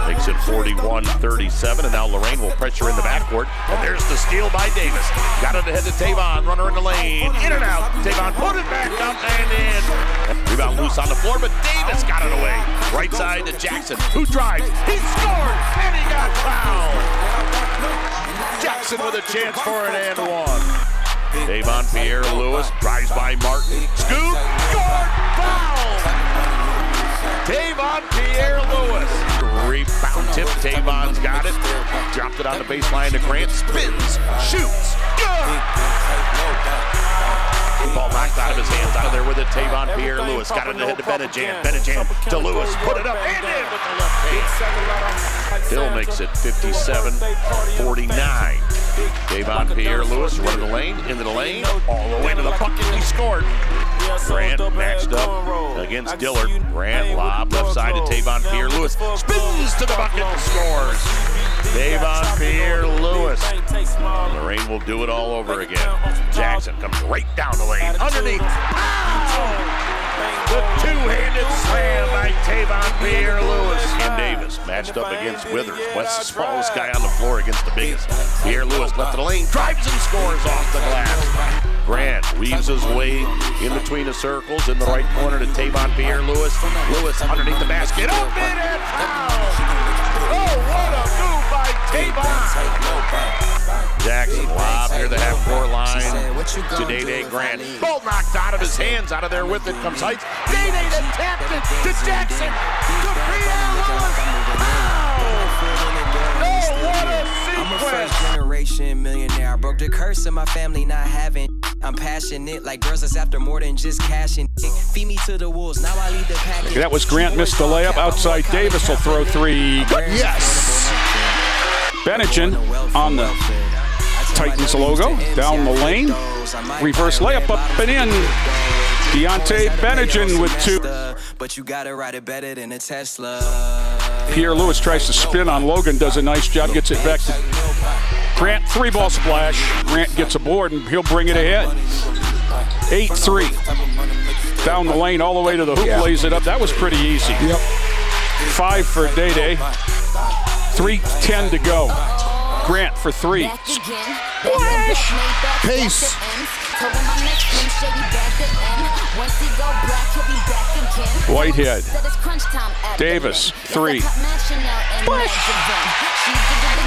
Makes it 41-37, and now Lorain will pressure in the backcourt. And there's the steal by Davis. Got it ahead to Tavon, runner in the lane. In and out. Tavon put it back up and in. Rebound loose on the floor, but Davis got it away. Right side to Jackson, who drives. He scored, and he got fouled. Jackson with a chance for an and one. Tavon Pierre-Louis drives by Martin. Scoop, scored, foul! Tavon Pierre-Louis. Rebound tip, Tavon's got it. Dropped it on the baseline to Grant. Spins, shoots, good! Ball knocked out of his hands, out of there with it. Tavon Pierre-Louis got it ahead to Benejan. Benejan to Lewis, put it up and in with the left hand. Hill makes it 57-49. Tavon Pierre-Louis running the lane, into the lane, all the way to the bucket. He scored. Grant matched up against Dillard. Grant lob left side to Tavon Pierre-Louis. Spins to the bucket and scores. Tavon Pierre-Louis. Lorain will do it all over again. Jackson comes right down the lane, underneath. Pow! The two-handed slam by Tavon Pierre-Louis. Cam Davis matched up against Withers. West, the smallest guy on the floor against the biggest. Pierre-Louis left of the lane, drives and scores off the glass. Grant weaves his way in between the circles in the right corner to Tavon Pierre-Louis. Lewis underneath the basket, up in and foul! Oh, what a move by Tavon! Jackson lob near the half-court line to Day-Day Grant. Ball knocked out of his hands, out of there with it comes Heights. Day-Day to tap it to Jackson. To Pierre-Louis. Oh, what a sequence! I'm a first-generation millionaire. I broke the curse of my family not having. I'm passionate like girls that's after more than just cashing. Feed me to the wolves, now I lead the pack. That was Grant, missed the layup. Outside Davis will throw three. Yes! Benejan on the Titans logo, down the lane. Reverse layup up and in. Deontay Benejan with 2. But you gotta ride it better than a Tesla. Pierre-Louis tries to spin on Logan, does a nice job, gets it back to Grant. 3-ball splash. Grant gets a board and he'll bring it ahead. 8-3. Down the lane all the way to the hoop, lays it up. That was pretty easy. 5 for Day-Day. 3:10 to go. Grant for 3. Splash! Pace. Whitehead. Davis, 3.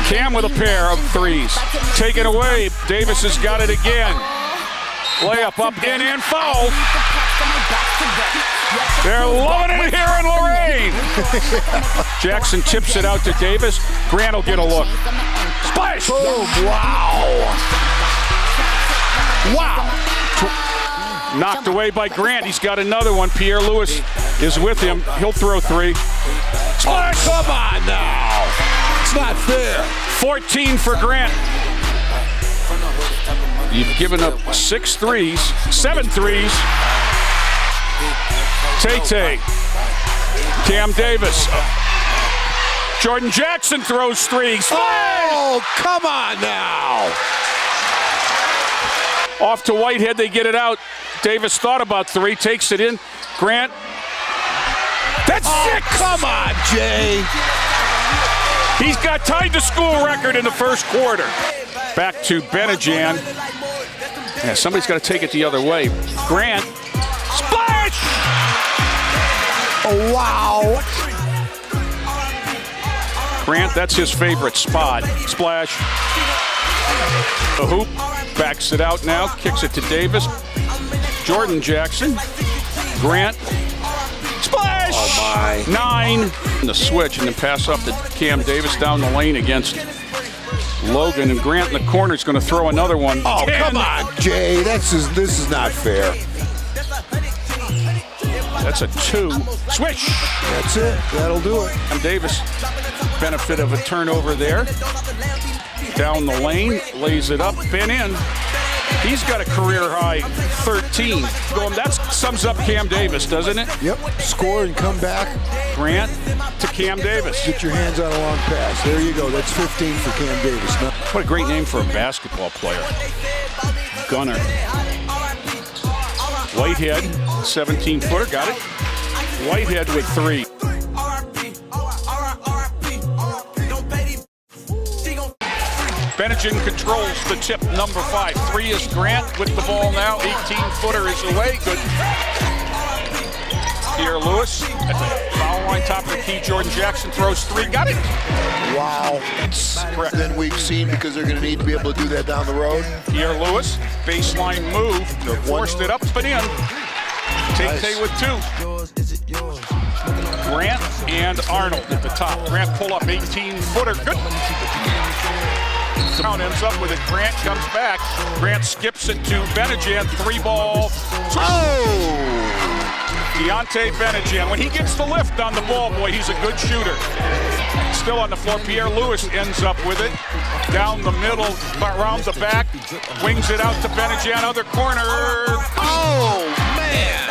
Cam with a pair of 3s. Taken away. Davis has got it again. Layup up, in, foul. They're loving it here in Lorain. Jackson tips it out to Davis. Grant will get a look. Splash! Boom! Wow! Wow! Knocked away by Grant. He's got another one. Pierre Lewis is with him. He'll throw three. Splash! Oh, come on now! It's not fair. 14 for Grant. You've given up 6 threes, 7 threes. Tay-Tay, Cam Davis. Jordan Jackson throws threes. Oh, come on now. Off to Whitehead, they get it out. Davis thought about 3, takes it in. Grant. That's 6. Come on, Jay. He's got tied the school record in the first quarter. Back to Benajan. Yeah, somebody's got to take it the other way. Grant. Splash! Oh, wow. Grant, that's his favorite spot. Splash. The hoop. Backs it out now. Kicks it to Davis. Jordan Jackson. Grant. Splash! Oh, my. 9. The switch and then pass off to Cam Davis down the lane against Logan. And Grant in the corner is going to throw another one. Oh, 10. come on, Jay. This is not fair. That's a 2. Switch. That's it. That'll do it. And Davis, benefit of a turnover there. Down the lane, lays it up, pin in. He's got a career high 13. That sums up Cam Davis, doesn't it? Yep. Score and come back. Grant to Cam Davis. Get your hands on a long pass. There you go. That's 15 for Cam Davis. Now, what a great name for a basketball player. Gunner. Whitehead, 17-footer, got it. Whitehead with 3. Benajan controls the tip, number 5. 3 is Grant with the ball now. 18-footer is away. Good. Pierre Lewis at the foul line, top of the key. Jordan Jackson throws 3. Got it. wow. It's correct than we've seen because they're going to need to be able to do that down the road. Pierre Lewis, baseline move. Forced it up and in. Tay-Tay with 2. Grant and Arnold at the top. Grant pull up 18-footer. Good. Brown ends up with it. Grant comes back. Grant skips it to Benajan. 3-ball. Oh! Deontay Benajan. When he gets the lift on the ball, boy, he's a good shooter. Still on the floor. Pierre Lewis ends up with it. Down the middle, around the back. Wings it out to Benajan. Other corner. Oh, man!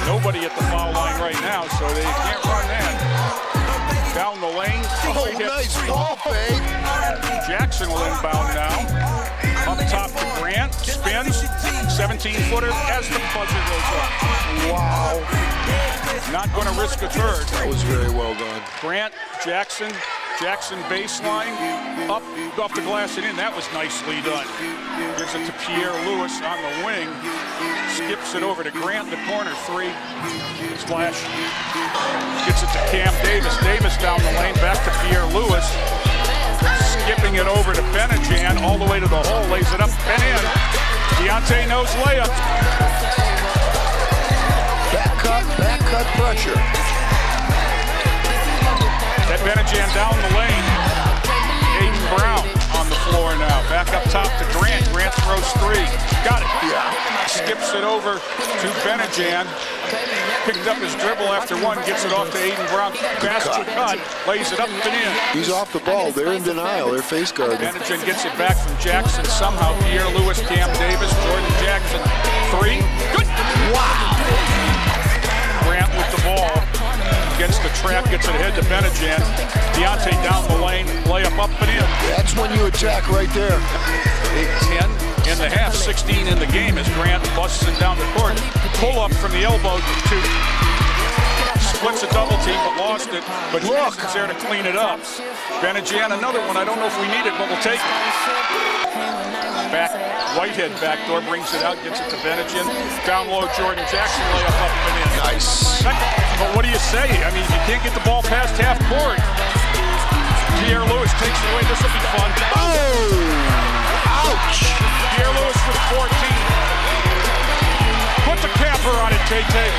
Nobody at the foul line right now, so they can't run that. Down the lane. Oh, nice ball fake. Jackson will inbound now. Up top to Grant. Spins. 17-footer as the buzzer goes up. Wow. Not going to risk a third. That was very well done. Grant, Jackson baseline. Up off the glass and in. That was nicely done. Gives it to Pierre Lewis on the wing. Skips it over to Grant in the corner. 3. Splash. Gets it to Cam Davis. Davis down the lane. Back to Pierre Lewis. Skipping it over to Benajan. All the way to the hole. Lays it up and in. Deontay knows layup. Back cut pressure. That Benajan down the lane. Aiden Brown on the floor now. Back up top to Grant. Grant throws 3. Got it. Yeah. Skips it over to Benajan. Picked up his dribble after 1. Gets it off to Aiden Brown. Basket cut. Lays it up and in. He's off the ball. They're in denial. They're face guarding. Benajan gets it back from Jackson. Somehow Pierre Lewis, Cam Davis, Jordan Jackson. 3. Good. Wow. Grant with the ball. Gets the trap, gets it ahead to Benajan. Deontay down the lane, layup up and in. That's when you attack right there. Big 10 in the half, 16 in the game as Grant busts it down the court. Pull up from the elbow to splits a double team but lost it. But Jackson's there to clean it up. Benajan, another one. I don't know if we need it, but we'll take it. Back, Whitehead backdoor, brings it out, gets it to Benajan. Down low, Jordan Jackson, layup up and in. Nice. But what do you say? I mean, you can't get the ball past half court. Pierre Lewis takes it away. This will be fun. Oh! Ouch! Pierre Lewis with 14. Put the capper on it, Tay-Tay.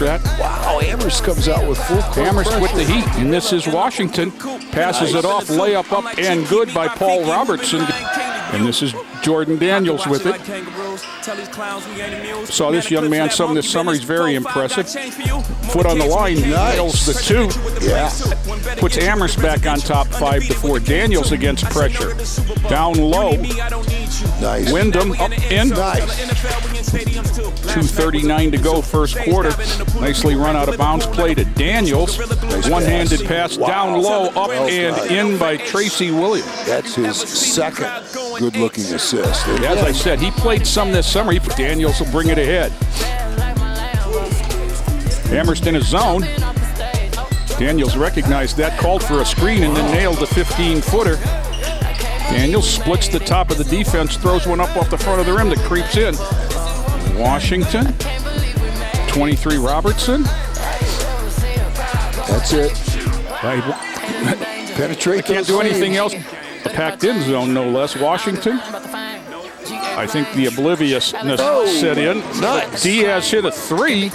Wow, Amherst comes out with full court Amherst pressure. with the heat. Misses Washington. Passes it off. Layup up and good by Paul Robertson. And this is Jordan Daniels with it. Saw this young man some this summer. He's very impressive. Foot on the line. Nails the two. Yeah. Puts Amherst back on top 5-4. Daniels against pressure. Down low. Nice. Wyndham up in. Nice. 2:39 to go first quarter. Nicely run out of bounds play to Daniels. Nice One-handed pass Wow. down low, up Well and done. in by Tracy Williams. That's his second good-looking assist. As I said, he played some this summer. Daniels will bring it ahead. Amherst in his zone. Daniels recognized that, called for a screen, and then nailed the 15-footer. Daniels splits the top of the defense, throws one up off the front of the rim that creeps in. Washington, 23 Robertson. That's it. Penetrate. Can't do anything else. A packed in zone, no less. Washington. I think the obliviousness set in. Nice. Diaz hit a three.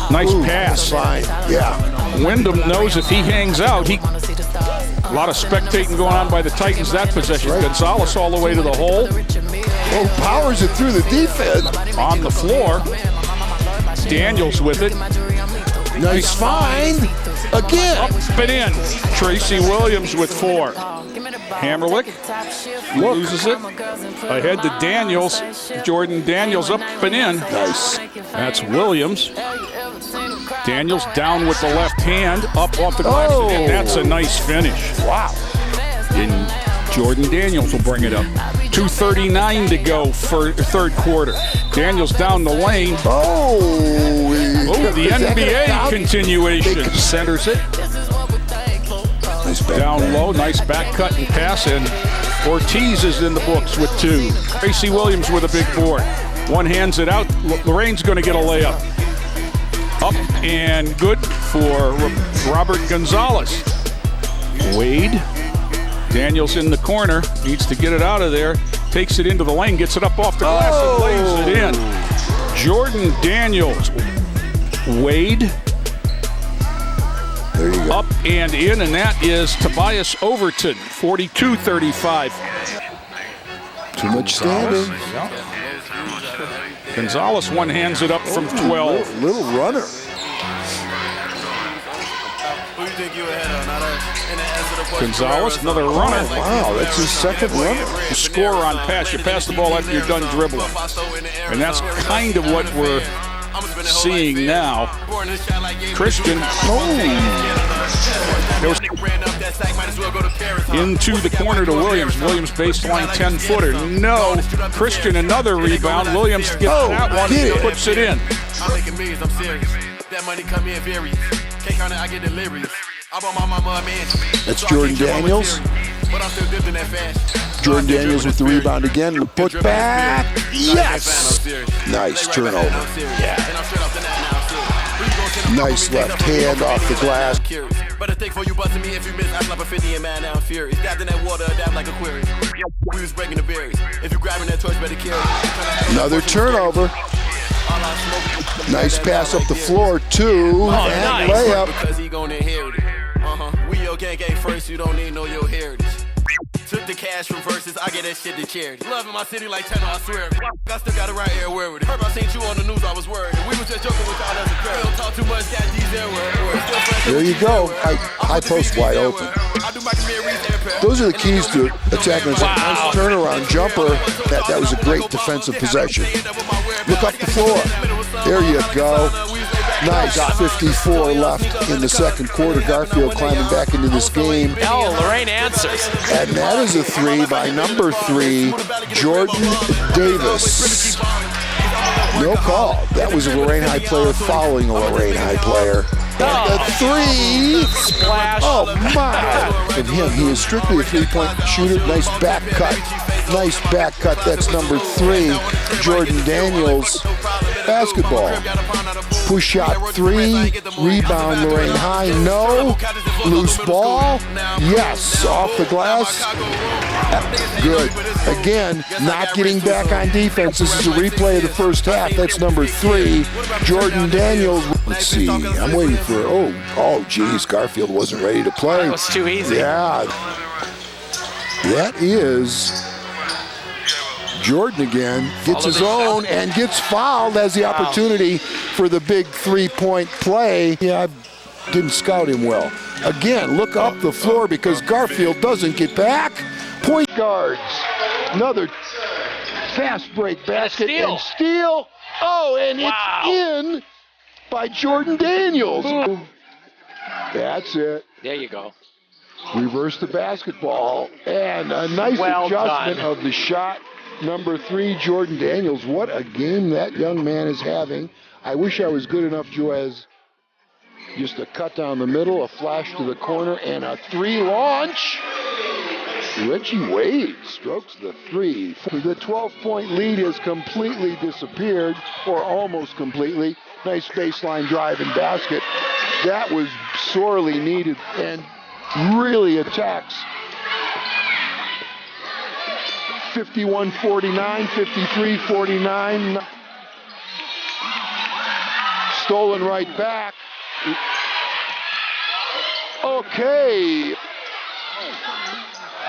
Nice pass. Fine. Yeah. Wyndham knows if he hangs out, a lot of spectating going on by the Titans that possession. Right. Gonzalez all the way to the hole. Oh, powers it through the defense. On the floor. Daniels with it. Nice find. Again. Up and in. Tracy Williams with 4. Hammerlick loses it. Ahead to Daniels. Jordan Daniels up and in. Nice. That's Williams. Daniels down with the left hand. Up off the glass. Oh. And that's a nice finish. Wow. And Jordan Daniels will bring it up. 2:39 to go for third quarter. Daniels down the lane. Oh, The NBA continuation. They- Centers it. Nice back Down there. low, nice back cut and pass, and Ortiz is in the books with 2. Tracy Williams with a big board. One hands it out. Lorain's going to get a layup. Up and good for Robert Gonzalez. Wade. Daniels in the corner. Needs to get it out of there. Takes it into the lane, gets it up off the glass and lays it in. Jordan Daniels. Wade. There you go. Up and in, and that is Tobias Overton, 42-35. Too much standing. Gonzalez one hands it up from 12. Little runner. Gonzalez, another runner. Wow, that's his second runner. Score on pass. You pass the ball after you're done dribbling. And that's kind of what we're seeing now. Christian into the corner to Williams. Williams baseline 10-footer. No. Christian another rebound. Williams gets that one and puts it in. I'm making millions, I'm serious. That money come in varies. Can't count it, I get delirious. I bought my mama a mansion. That's Jordan Daniels. But I'm still dipped in that fast. Jordan Daniels with the rebound again. The put back. Yes. Nice turnover. Nice left hand off the glass. But a thing for you busting me if you miss. I slap a 50 and man, now I'm furious. Got in that water, adapt like Aquarius. We was breaking the berries. If you grabbing that torch, better carry it. Another turnover. Nice pass up the floor, 2, and layup. Because he gonna inherit it. We your gang first, you don't need no your heritage. Took the cash from verses, I get that shit to charity. Loving my city like Tenor, I swear. I still got it right here, where with it. Heard I seen you on the news, I was worried. We was just joking with y'all as a crowd. Don't talk too much, got these words. There you go. High post wide open. Those are the keys to attacking. It's a nice turnaround jumper. That was a great defensive possession. Look up the floor. There you go. Nice. 54 left in the second quarter. Garfield climbing back into this game. Oh, Lorain answers. And that is a 3 by number 3, Jordan Davis. No call. That was a Lorain High player fouling a Lorain High player. And the 3. Splash. Oh, my. From him, he is strictly a three-point shooter. Nice back cut. Nice back cut. That's number 3, Jordan Daniels. Basketball. Push shot 3, rebound Lorain High, no. Loose ball, yes. Off the glass, good. Again, not getting back on defense. This is a replay of the first half. That's number 3, Jordan Daniels. Let's see, I'm waiting for, oh geez, Garfield wasn't ready to play. That was too easy. Yeah, that is Jordan again, gets his own and gets fouled, has the opportunity for the big 3-point play. Yeah, I didn't scout him well. Again, look up the floor because Garfield doesn't get back. Point guards, another fast break basket and steal. Oh, and it's in by Jordan Daniels. That's it. There you go. Reverse the basketball and a nice adjustment of the shot. Number 3, Jordan Daniels. What a game that young man is having. I wish I was good enough, Joe, as just a cut down the middle, a flash to the corner, and a 3 launch. Reggie Wade strokes the 3. The 12-point lead has completely disappeared, or almost completely. Nice baseline drive and basket. That was sorely needed and really attacks 51-49, 53-49. Stolen right back. Okay.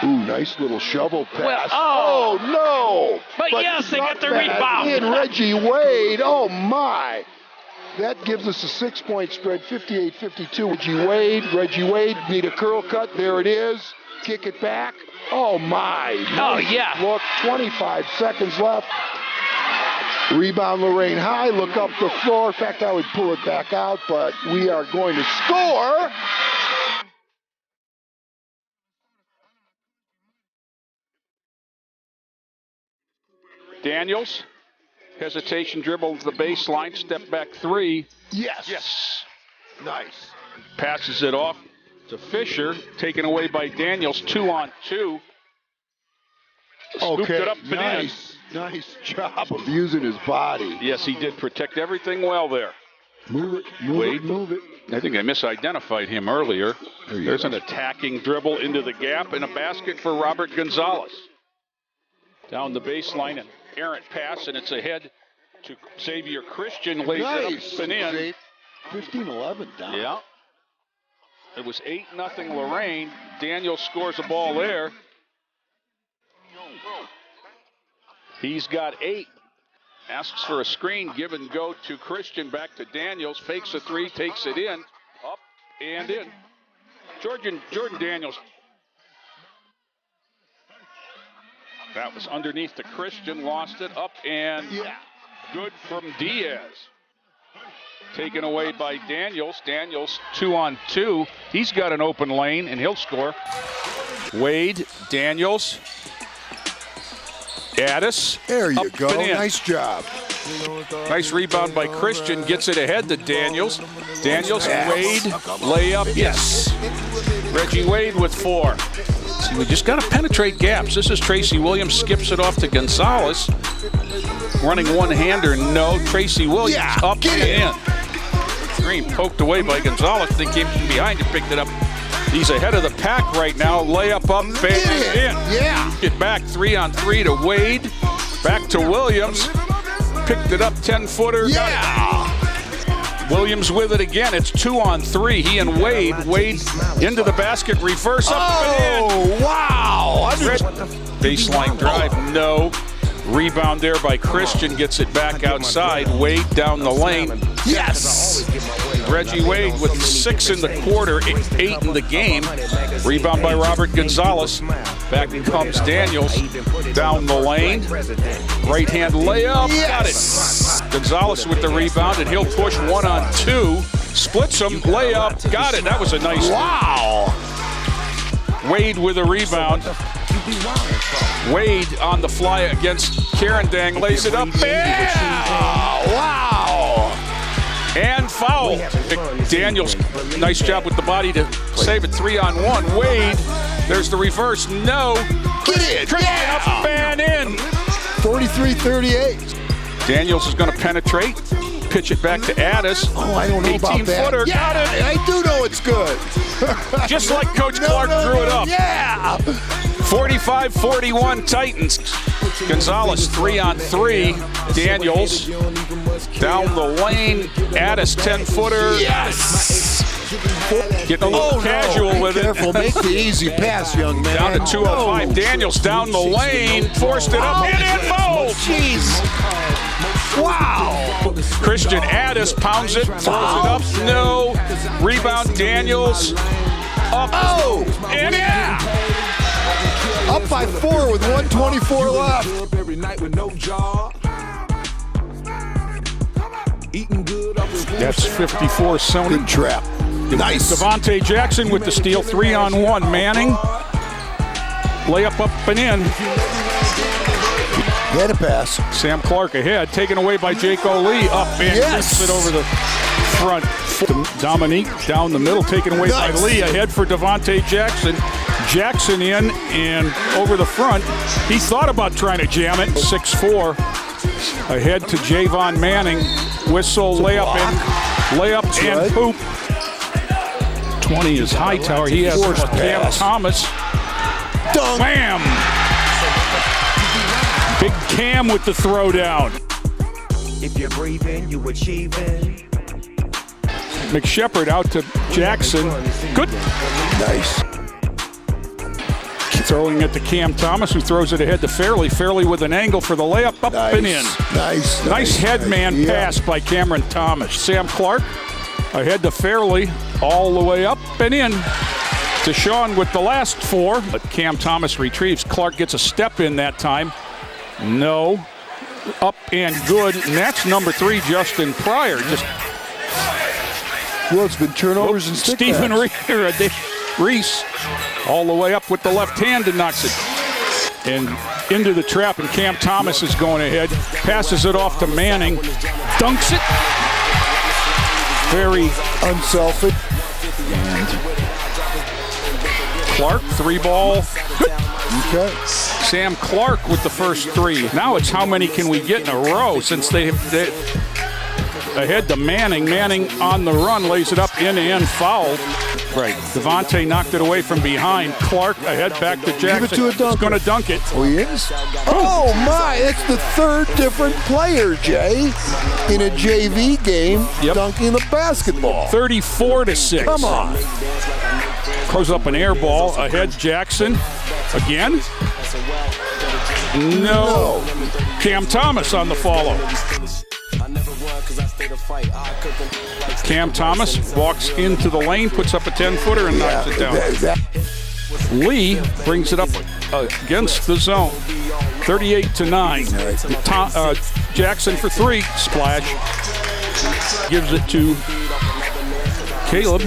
Ooh, nice little shovel pass. Well, no! But yes, they got the rebound. In Reggie Wade, oh my. That gives us a 6-point spread, 58-52. Reggie Wade, need a curl cut. There it is. Kick it back. Oh my. Nice look, 25 seconds left. Rebound Lorain High, look up the floor. In fact, I would pull it back out, but we are going to score. Daniels, hesitation dribble to the baseline, step back 3. Yes. Nice. Passes it off to Fisher, taken away by Daniels, 2-on-2. Scooped it up and in. Nice job of using his body. Yes, he did protect everything well there. Move it. I think I misidentified him earlier. There's an attacking dribble into the gap and a basket for Robert Gonzalez. Down the baseline, an errant pass, and it's ahead to Xavier Christian. Lays it up and in. 15-11 down. Yeah. It was 8-0 Lorain. Daniels scores a ball there. He's got 8. Asks for a screen, give and go to Christian, back to Daniels, fakes a 3, takes it in, up and in. Jordan Daniels. That was underneath to Christian, lost it, up and good from Diaz. Taken away by Daniels. Daniels 2-on-2. He's got an open lane and he'll score. Wade, Daniels. Addis. There you go. Nice job. Nice rebound by Christian. Gets it ahead to Daniels. Daniels, Wade, layup, yes. Reggie Wade with 4. See, we just got to penetrate gaps. This is Tracy Williams. Skips it off to Gonzalez. Running one-hander, no. Tracy Williams up and in. Screen poked away by Gonzalez. They came from behind and picked it up. He's ahead of the pack right now. Layup up, fade in. Get back 3-on-3 to Wade. Back to Williams. Picked it up, 10-footer. Williams with it again. It's 2-on-3. He and Wade. Wade into the basket. Reverse up and in. Wow. Baseline drive, no. Rebound there by Christian. Gets it back outside. Wade down the lane. Yes. Reggie Wade with 6 in the quarter, 8 in the game. Rebound by Robert Gonzalez. Back comes Daniels down the lane. Right-hand layup, got it. Gonzalez with the rebound, and he'll push 1-on-2. Splits him, layup, got it. That was a nice. Wow. Wade with a rebound. Wade on the fly against Carendang, lays it up. Wow. And foul. Daniels, nice job with the body to save it. 3-on-1. Wade, there's the reverse. No. Get it. Up and in. 43-38. Daniels is going to penetrate. Pitch it back to Addis. Oh, I don't know about that. 18-footer. Yeah, Got it. I do know it's good. Just like Coach Clark drew it up. Yeah. 45-41 Titans. Gonzalez 3-on-3. Daniels down the lane. Addis 10-footer. Yes. Getting a little casual with Careful, make the easy pass, young man. it. Down to 205. Daniels down the lane. Forced it up. Hit it. Bold. Jeez. Wow. Christian Addis pounds it. Throws it up. No. Rebound. Daniels. Up. Oh. And in. Up by 4 with 1:24 left. That's 54 Sony. Good trap. Nice. Devontae Jackson with the steal. 3-on-1. Manning. Layup up and in. Had a pass. Sam Clark ahead. Taken away by Jake O'Lee. Up and Yes. it over the front. Dominique down the middle. Taken away by Lee. Ahead for Devontae Jackson. Jackson in and over the front. He thought about trying to jam it. 6'4". Ahead to Javon Manning. Whistle, layup in. Layup and poop. 20 is Hightower. He has Cam Thomas. Dunk. Bam! Big Cam with the throwdown. If you're breathing, you achieving. McShepard out to Jackson. Good. Nice. Throwing it to Cam Thomas, who throws it ahead to Fairley. Fairley with an angle for the layup, up and in. Nice headman pass by Cameron Thomas. Sam Clark ahead to Fairley, all the way up and in. To Sean with the last 4, but Cam Thomas retrieves. Clark gets a step in that time. No. Up and good. And that's number 3, Justin Pryor. Just well, it's been turnovers and stick Stephen backs. Reese all the way up with the left hand and knocks it. And into the trap, and Cam Thomas is going ahead. Passes it off to Manning. Dunks it. Very unselfish. And Clark, 3-ball. Okay. Sam Clark with the first 3. Now it's how many can we get in a row since they ahead to Manning. Manning on the run, lays it up in, fouled. Right. Devontae knocked it away from behind. Clark ahead back to Jackson. Give it to a dunker. He's going to dunk it. Oh, he is? Oh, my. That's the 3rd different player, Jay, in a JV game dunking the basketball. 34-6. Come on. Throws up an air ball. Ahead, Jackson. Again. No. Cam Thomas on the follow. Cam Thomas walks into the lane, puts up a 10-footer and knocks it down. Lee brings it up against the zone. 38-9. Jackson for 3. Splash. Gives it to Caleb.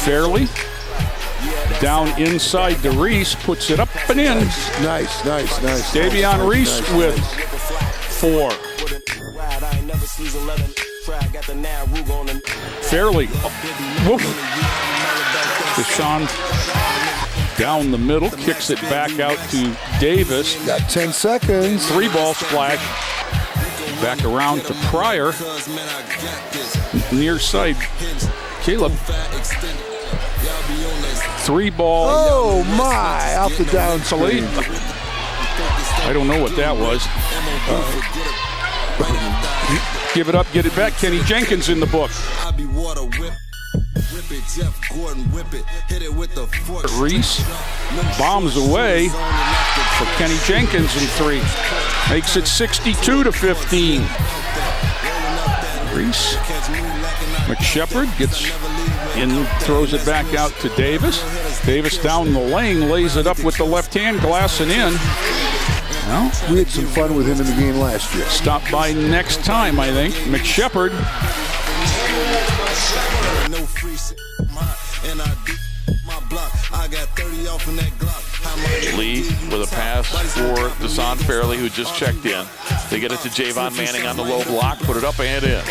Fairley. Down inside to Reese. Puts it up and in. Nice. Davion Reese with 4. Fairley. Deshaun down the middle, kicks it back out to Davis. Got 10 seconds. 3-ball splash. Back around to Pryor. Near side, Caleb. 3-ball. Oh my! Off the down Salade. I don't know what that was. Give it up, get it back. Kenny Jenkins in the book. Reese bombs away for Kenny Jenkins in 3. Makes it 62-15. Reese. McShepard gets in, throws it back out to Davis. Davis down the lane, lays it up with the left hand, glass and in. Well, we had some fun with him in the game last year. Stop by next time, I think. McShepard. Lee with a pass for Deshaun Fairley, who just checked in. They get it to Javon Manning on the low block, put it up and in.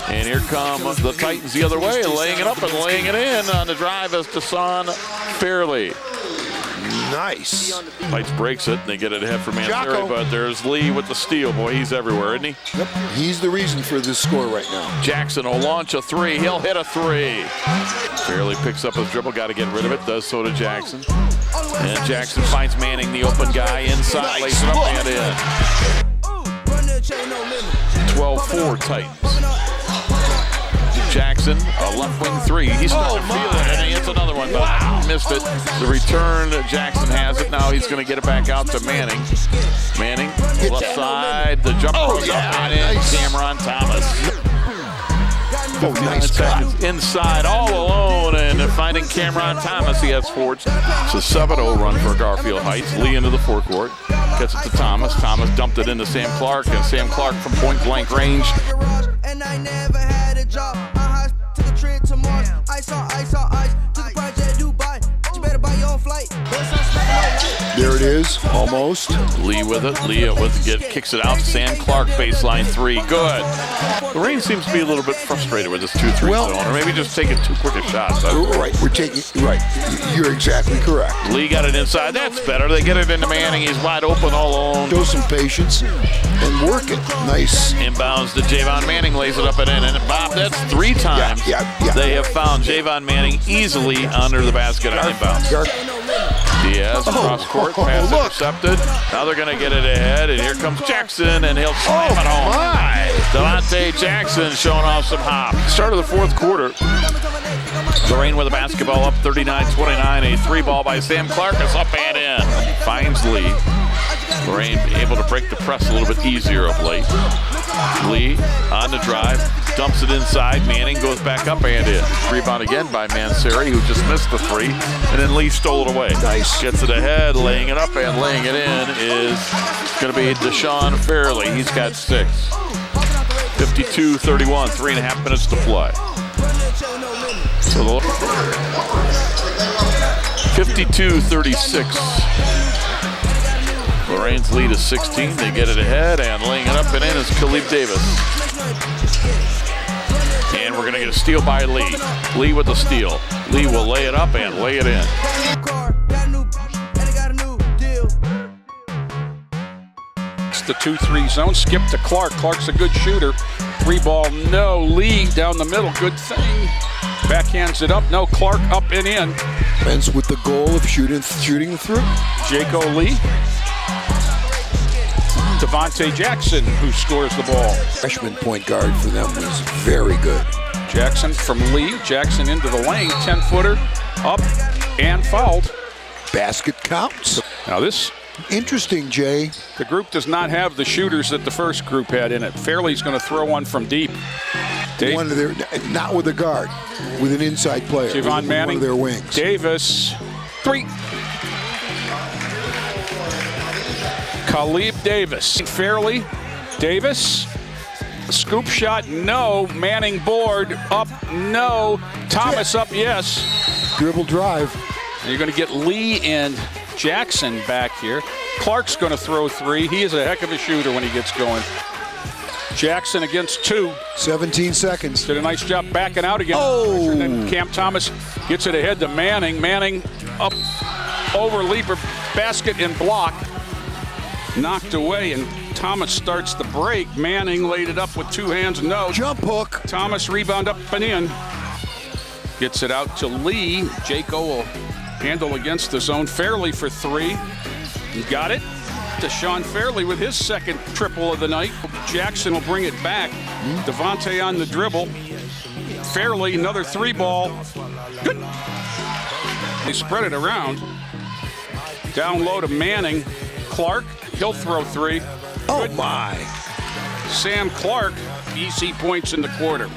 And here come the Titans the other way, laying it up and laying it in on the drive as Deshaun Fairley. Nice. Heights breaks it, and they get it ahead for Manseri, Jocko. but there's Lee with the steal. Boy, he's everywhere, isn't he? Yep. He's the reason for this score right now. Jackson will launch a three. He'll hit a three. Fairley picks up his dribble. Got to get rid of it. Does so to Jackson. And Jackson finds Manning, the open guy, inside. Nice Lays it up look. and in. 12-4 Titans. Jackson, a left wing three. He's starting to feel it, and he hits another one. Wow, missed it. The return, Jackson has it. Now he's going to get it back out to Manning. Manning, left side. The jump goes up and in. Nice. Cameron Thomas. Nice cut. Inside, all alone, and finding Cameron Thomas. He has forwards. It's a 7-0 run for Garfield Heights. Lee into the forecourt. Gets it to Thomas. Thomas dumped it into Sam Clark, and Sam Clark from point blank range. And I never had a job. Took a trip to Mars. Ice on ice on ice. Took a project Dubai. You better buy your own flight. There it is, almost. Lee with it. Lee kicks it out. Sam Clark baseline three. Good. Lorain seems to be a little bit frustrated with this 2-3 zone, or maybe just taking too quick a shot. Right, we're taking, right. You're exactly correct. Lee got it inside. That's better. They get it into Manning. He's wide open all alone. Show some patience and work it. Nice. Inbounds to Javon Manning, lays it up and in. And Bob, that's 3 times they have found Javon Manning easily under the basket on inbounds. Diaz across court, pass intercepted. Now they're going to get it ahead, and here comes Jackson, and he'll slam it home. Devontae Jackson showing off some hop. Start of the fourth quarter. Lorain with the basketball up 39-29. A 3-ball by Sam Clark is up and in. Finds Lee. Lorain able to break the press a little bit easier of late. Lee on the drive, dumps it inside. Manning goes back up and in. Rebound again by Manseri, who just missed the 3, and then Lee stole it away. Nice. Gets it ahead, laying it up and laying it in is going to be Deshaun Fairley. He's got 6. 52-31, 3.5 minutes to play. So 52-36. Lorain's lead is 16. They get it ahead, and laying it up and in is Khalib Davis. And we're going to get a steal by Lee. Lee with the steal. Lee will lay it up and lay it in. It's the 2-3 zone. Skip to Clark. Clark's a good shooter. 3-ball, no. Lee down the middle. Good thing. Backhands it up. No. Clark up and in. Ends with the goal of shooting through. Jaco Lee. Devontae Jackson, who scores the ball. Freshman point guard for them was very good. Jackson from Lee. Jackson into the lane. 10-footer. Up and fouled. Basket counts. Now this. Interesting, Jay. The group does not have the shooters that the first group had in it. Fairley's going to throw one from deep. Not with a guard, with an inside player. Javon Manning. One of their wings. Davis. 3. Khalib Davis. Fairley. Davis. Scoop shot, no. Manning board, up, no. Thomas up, yes. Dribble drive. And you're going to get Lee and Jackson back here. Clark's going to throw 3. He is a heck of a shooter when he gets going. Jackson against 2. 17 seconds. Did a nice job backing out again. Oh! And then Cam Thomas gets it ahead to Manning. Manning up over leaper, basket and block. Knocked away, and Thomas starts the break. Manning laid it up with 2 hands, no. Jump hook. Thomas rebound up and in. Gets it out to Lee. Jaco will handle against the zone. Fairley for 3. He got it. Deshaun Fairley with his second triple of the night. Jackson will bring it back. Devontae on the dribble. Fairley, another 3-ball. Good. They spread it around. Down low to Manning. Clark, he'll throw 3. Oh my. Sam Clark, easy points in the quarter.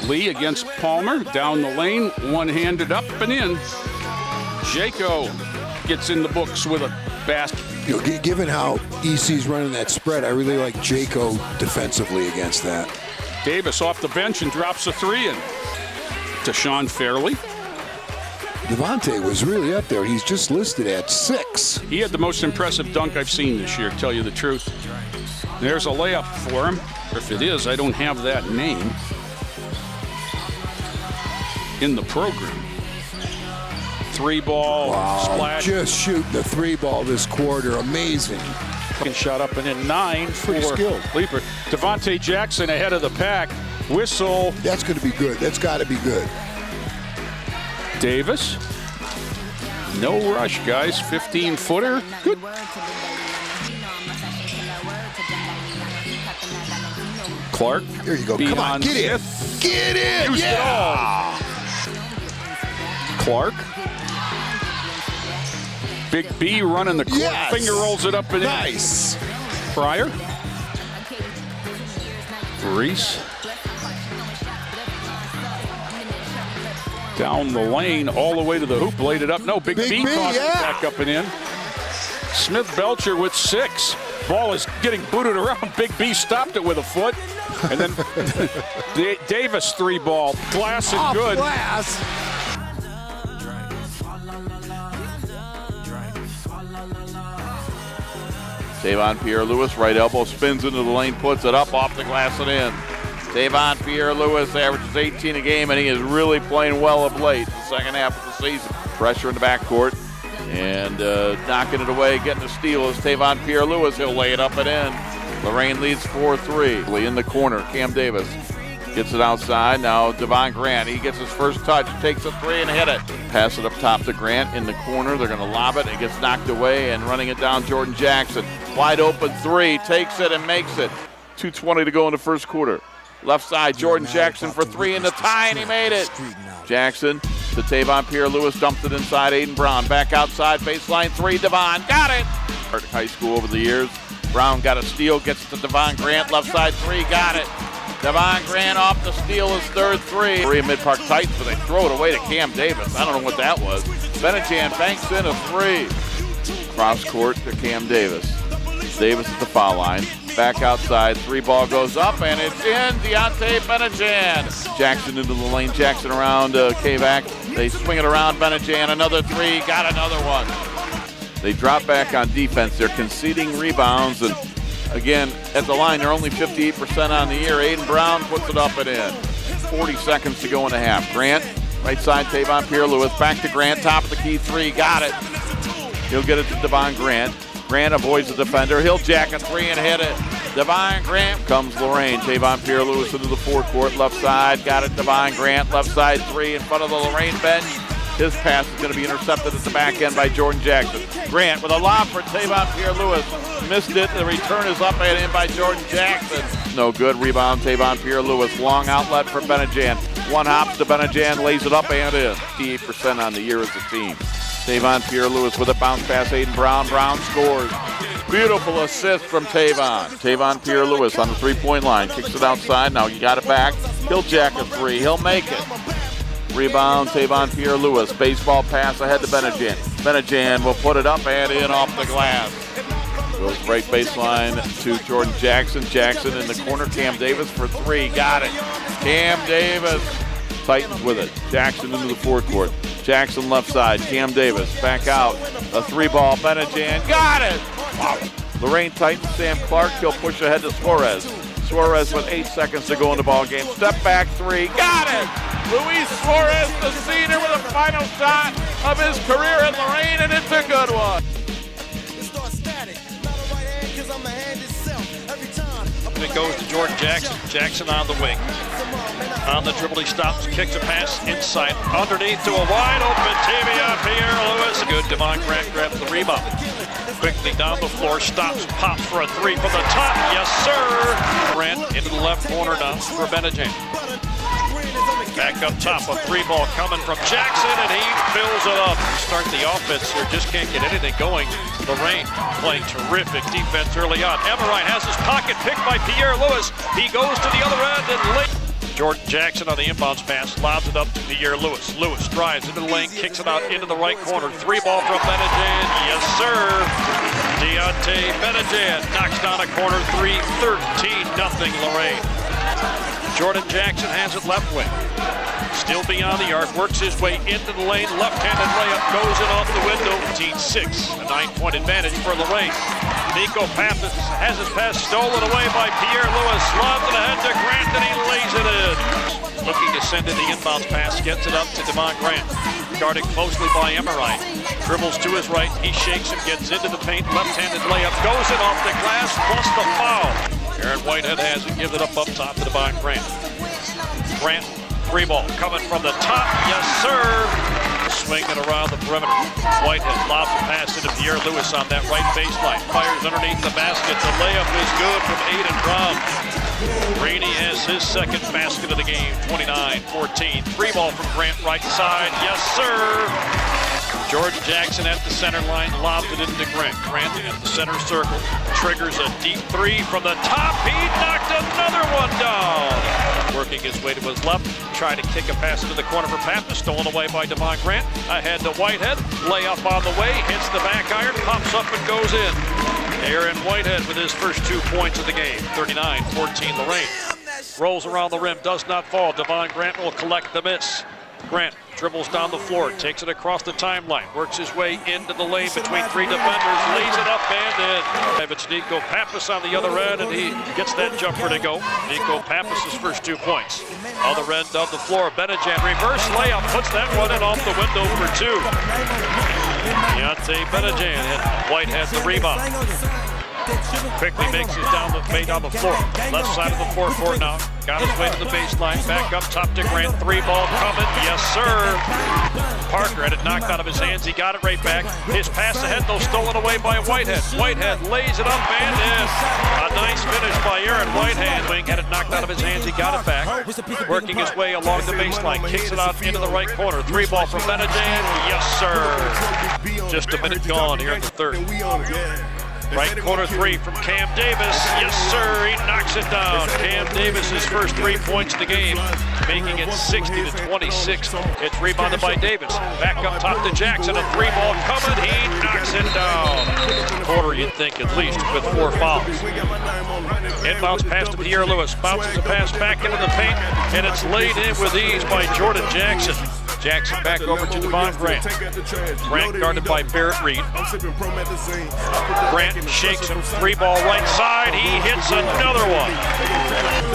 Lee against Palmer, down the lane, one-handed up and in. Jaco gets in the books with a basket. You know, given how EC's running that spread, I really like Jaco defensively against that. Davis off the bench and drops a 3 in. Deshaun Fairley. Devontae was really up there. He's just listed at 6. He had the most impressive dunk I've seen this year, to tell you the truth. There's a layup for him. Or if it is, I don't have that name in the program. Three ball splash. Just shooting the three ball this quarter. Amazing. Second shot up and in 9 for skilled. Leaper. Devontae Jackson ahead of the pack. Whistle. That's going to be good. That's got to be good. Davis. No rush, guys. 15-footer. Good. Clark. There you go. Come on, get in. Get in. Yeah. Clark. Big B running the court. Yes. Finger rolls it up and in. Nice. Pryor. Reese. Down the lane all the way to the hoop. Laid it up. No, Big B tosses it back up and in. Smith Belcher with 6. Ball is getting booted around. Big B stopped it with a foot. And then Davis 3 ball. Glass and good. Glass. Tavon Pierre-Louis, right elbow, spins into the lane, puts it up off the glass and in. Tavon Pierre-Louis averages 18 a game, and he is really playing well of late. The second half of the season. Pressure in the backcourt, and knocking it away, getting the steal is Tavon Pierre-Louis. He'll lay it up and in. Lorain leads 4-3. In the corner, Cam Davis gets it outside. Now Devon Grant, he gets his first touch, takes a 3 and hit it. Pass it up top to Grant in the corner. They're going to lob it. It gets knocked away, and running it down, Jordan Jackson. Wide open 3, takes it and makes it. 2:20 to go in the first quarter. Left side, Jordan Jackson for 3 in the tie, and he made it. Jackson to Tavon Pierre-Louis, dumped it inside. Aiden Brown back outside, baseline 3. Devon got it. High school over the years. Brown got a steal, gets it to Devon Grant. Left side 3, got it. Devon Grant off the steal, his third 3. Maria Mid-Park Titans, but they throw it away to Cam Davis. I don't know what that was. Benajan banks in a 3. Cross court to Cam Davis. Davis at the foul line. Back outside, 3 ball goes up, and it's in. Deontay Benajan. Jackson into the lane. Jackson around K-Vac. They swing it around. Benajan, another 3. Got another one. They drop back on defense. They're conceding rebounds, and again, at the line, they're only 58% on the year. Aiden Brown puts it up and in. 40 seconds to go in the half. Grant, right side, Tavon Pierre-Louis. Back to Grant, top of the key 3. Got it. He'll get it to Devon Grant. Grant avoids the defender. He'll jack a 3 and hit it. Devon Grant comes Lorain. Tavon Pierre-Louis into the forecourt. Left side. Got it. Devon Grant. Left side 3 in front of the Lorain bench. His pass is going to be intercepted at the back end by Jordan Jackson. Grant with a lob for Tavon Pierre-Louis. Missed it. The return is up and in by Jordan Jackson. No good. Rebound Tavon Pierre-Louis. Long outlet for Benajan. One hops to Benajan. Lays it up and in. 58% on the year as a team. Tavon Pierre-Louis with a bounce pass. Aiden Brown. Brown scores. Beautiful assist from Tavon. Tavon Pierre-Louis on the 3-point line. Kicks it outside. Now you got it back. He'll jack a 3. He'll make it. Rebound, Tavon Pierre-Louis. Baseball pass ahead to Benajan. Benajan will put it up and in off the glass. Goes right baseline to Jordan Jackson. Jackson in the corner. Cam Davis for 3. Got it. Cam Davis. Titans with it. Jackson into the forecourt. Jackson left side. Cam Davis back out. A 3-ball. Benajan. Got it. Wow. Lorain Titans. Sam Clark. He'll push ahead to Suarez. Suarez with 8 seconds to go in the ball game. Step back 3. Got it. Luis Suarez, the senior, with a final shot of his career at Lorain, and it's a good one. It goes to Jordan Jackson. Jackson on the wing. On the dribble, he stops, kicks a pass inside, underneath to a wide open Tavon Pierre-Louis. Good. Devon Grant grabs the rebound. Quickly down the floor, stops, pops for a 3 from the top. Yes, sir. Grant into the left corner now for Benajan. Back up top, a 3-ball coming from Jackson, and he fills it up. Start the offense here, just can't get anything going. Lorain playing terrific defense early on. Everine has his pocket picked by Pierre-Louis. He goes to the other end and late. Jordan Jackson on the inbounds pass, lobs it up to Pierre-Louis. Lewis drives into the lane, kicks it out into the right corner. 3-ball from Benajan. Yes, sir. Deontay Benajan knocks down a corner 3, 13-0 Lorain. Jordan Jackson has it left wing. Still beyond the arc, works his way into the lane. Left-handed layup goes in off the window. 15-6, a 9-point advantage for Lorain. Nico Pappas has his pass stolen away by Pierre-Louis. Lobs it ahead to Grant, and he lays it in. Looking to send in the inbounds pass, gets it up to Devon Grant. guarded closely by Emerine. Dribbles to his right, he shakes him, gets into the paint, left-handed layup, goes in off the glass, plus the foul. Aaron Whitehead has it, gives it up top to Devon Grant. Grant, three ball, coming from the top, yes sir! Swinging around the perimeter. Whitehead lobs a pass into Pierre Lewis on that right baseline. Fires underneath the basket, the layup is good from Aiden Brown. Rainey has his second basket of the game, 29-14. Three ball from Grant, right side, yes sir! George Jackson at the center line, lobs it into Grant. Grant at the center circle, triggers a deep three from the top. He knocked another one down. Working his way to his left, trying to kick a pass into the corner for Pappas, stolen away by Devon Grant. Ahead to Whitehead, layup on the way, hits the back iron, pops up and goes in. Aaron Whitehead with his first 2 points of the game, 39-14 Lorain. Rolls around the rim, does not fall. Devon Grant will collect the miss. Grant dribbles down the floor, takes it across the timeline, works his way into the lane between three defenders, lays it up and in. It's Nico Pappas on the other end, and he gets that jumper to go. Nico Pappas' first 2 points. Other end of the floor, Benejan, reverse layup, puts that one in off the window for 2. Deontay Benejan and Whitehead the rebound. Quickly makes his way down the floor. Left side of the forecourt now. Got his way to the baseline. Back up top to Grant. Three ball coming. Yes, sir. Parker had it knocked out of his hands. He got it right back. His pass ahead, though, stolen away by Whitehead. Whitehead lays it up and in. A nice finish by Aaron Whitehead. Wing had it knocked out of his hands. He got it back. Working his way along the baseline. Kicks it out into the right corner. Three ball from Benejan. Yes, sir. Just a minute gone here in the third. Right corner three from Cam Davis. Yes, sir, he knocks it down. Cam Davis' first 3 points of the game, making it 60-26. It's rebounded by Davis. Back up top to Jackson. A three ball coming. He knocks it down. Quarter, you'd think, at least, with 4 fouls. Inbounds pass to Pierre Lewis. Bounces a pass back into the paint, and it's laid in with ease by Jordan Jackson. Jackson back over to Devon Grant. Grant guarded by Barrett Reed. Grant shakes him, three ball right side. He hits another one.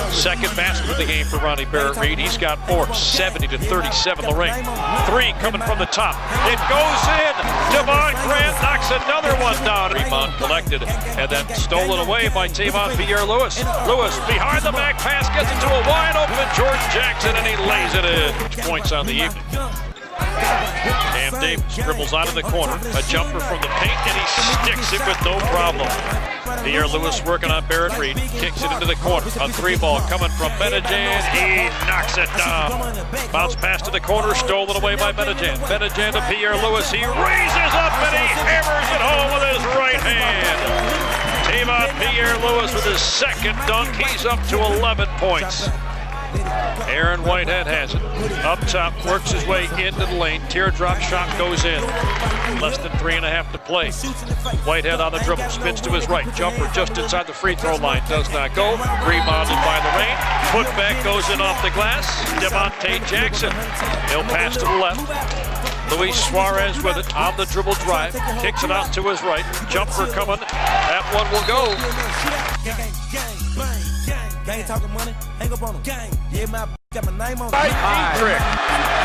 Second basket of the game for Ronnie Barrett Reed. He's got 4, 70-37 Lorain. Three coming from the top. It goes in. Devon Grant knocks another one down. Rebound collected and then stolen away by Tavon Pierre Lewis. Lewis behind the back pass gets it to a wide open Jordan Jackson and he lays it in. Points on the evening. Cam Davis dribbles out of the corner, a jumper from the paint, and he sticks it with no problem. Pierre Lewis working on Barrett Reed, kicks it into the corner. A three ball coming from Benejan, he knocks it down. Bounce pass to the corner, stolen away by Benejan. Benejan to Pierre Lewis, he raises up and he hammers it home with his right hand. Tavon Pierre Lewis with his second dunk, he's up to 11 points. Aaron Whitehead has it. Up top, works his way into the lane. Teardrop shot goes in. Less than 3.5 to play. Whitehead on the dribble, spins to his right. Jumper just inside the free throw line, does not go. Rebounded by Lorain. Putback goes in off the glass. Devontae Jackson. He'll pass to the left. Luis Suarez with it on the dribble drive. Kicks it out to his right. Jumper coming. That one will go. Gang talking money, hang up on them. Gang, yeah, got my name on it.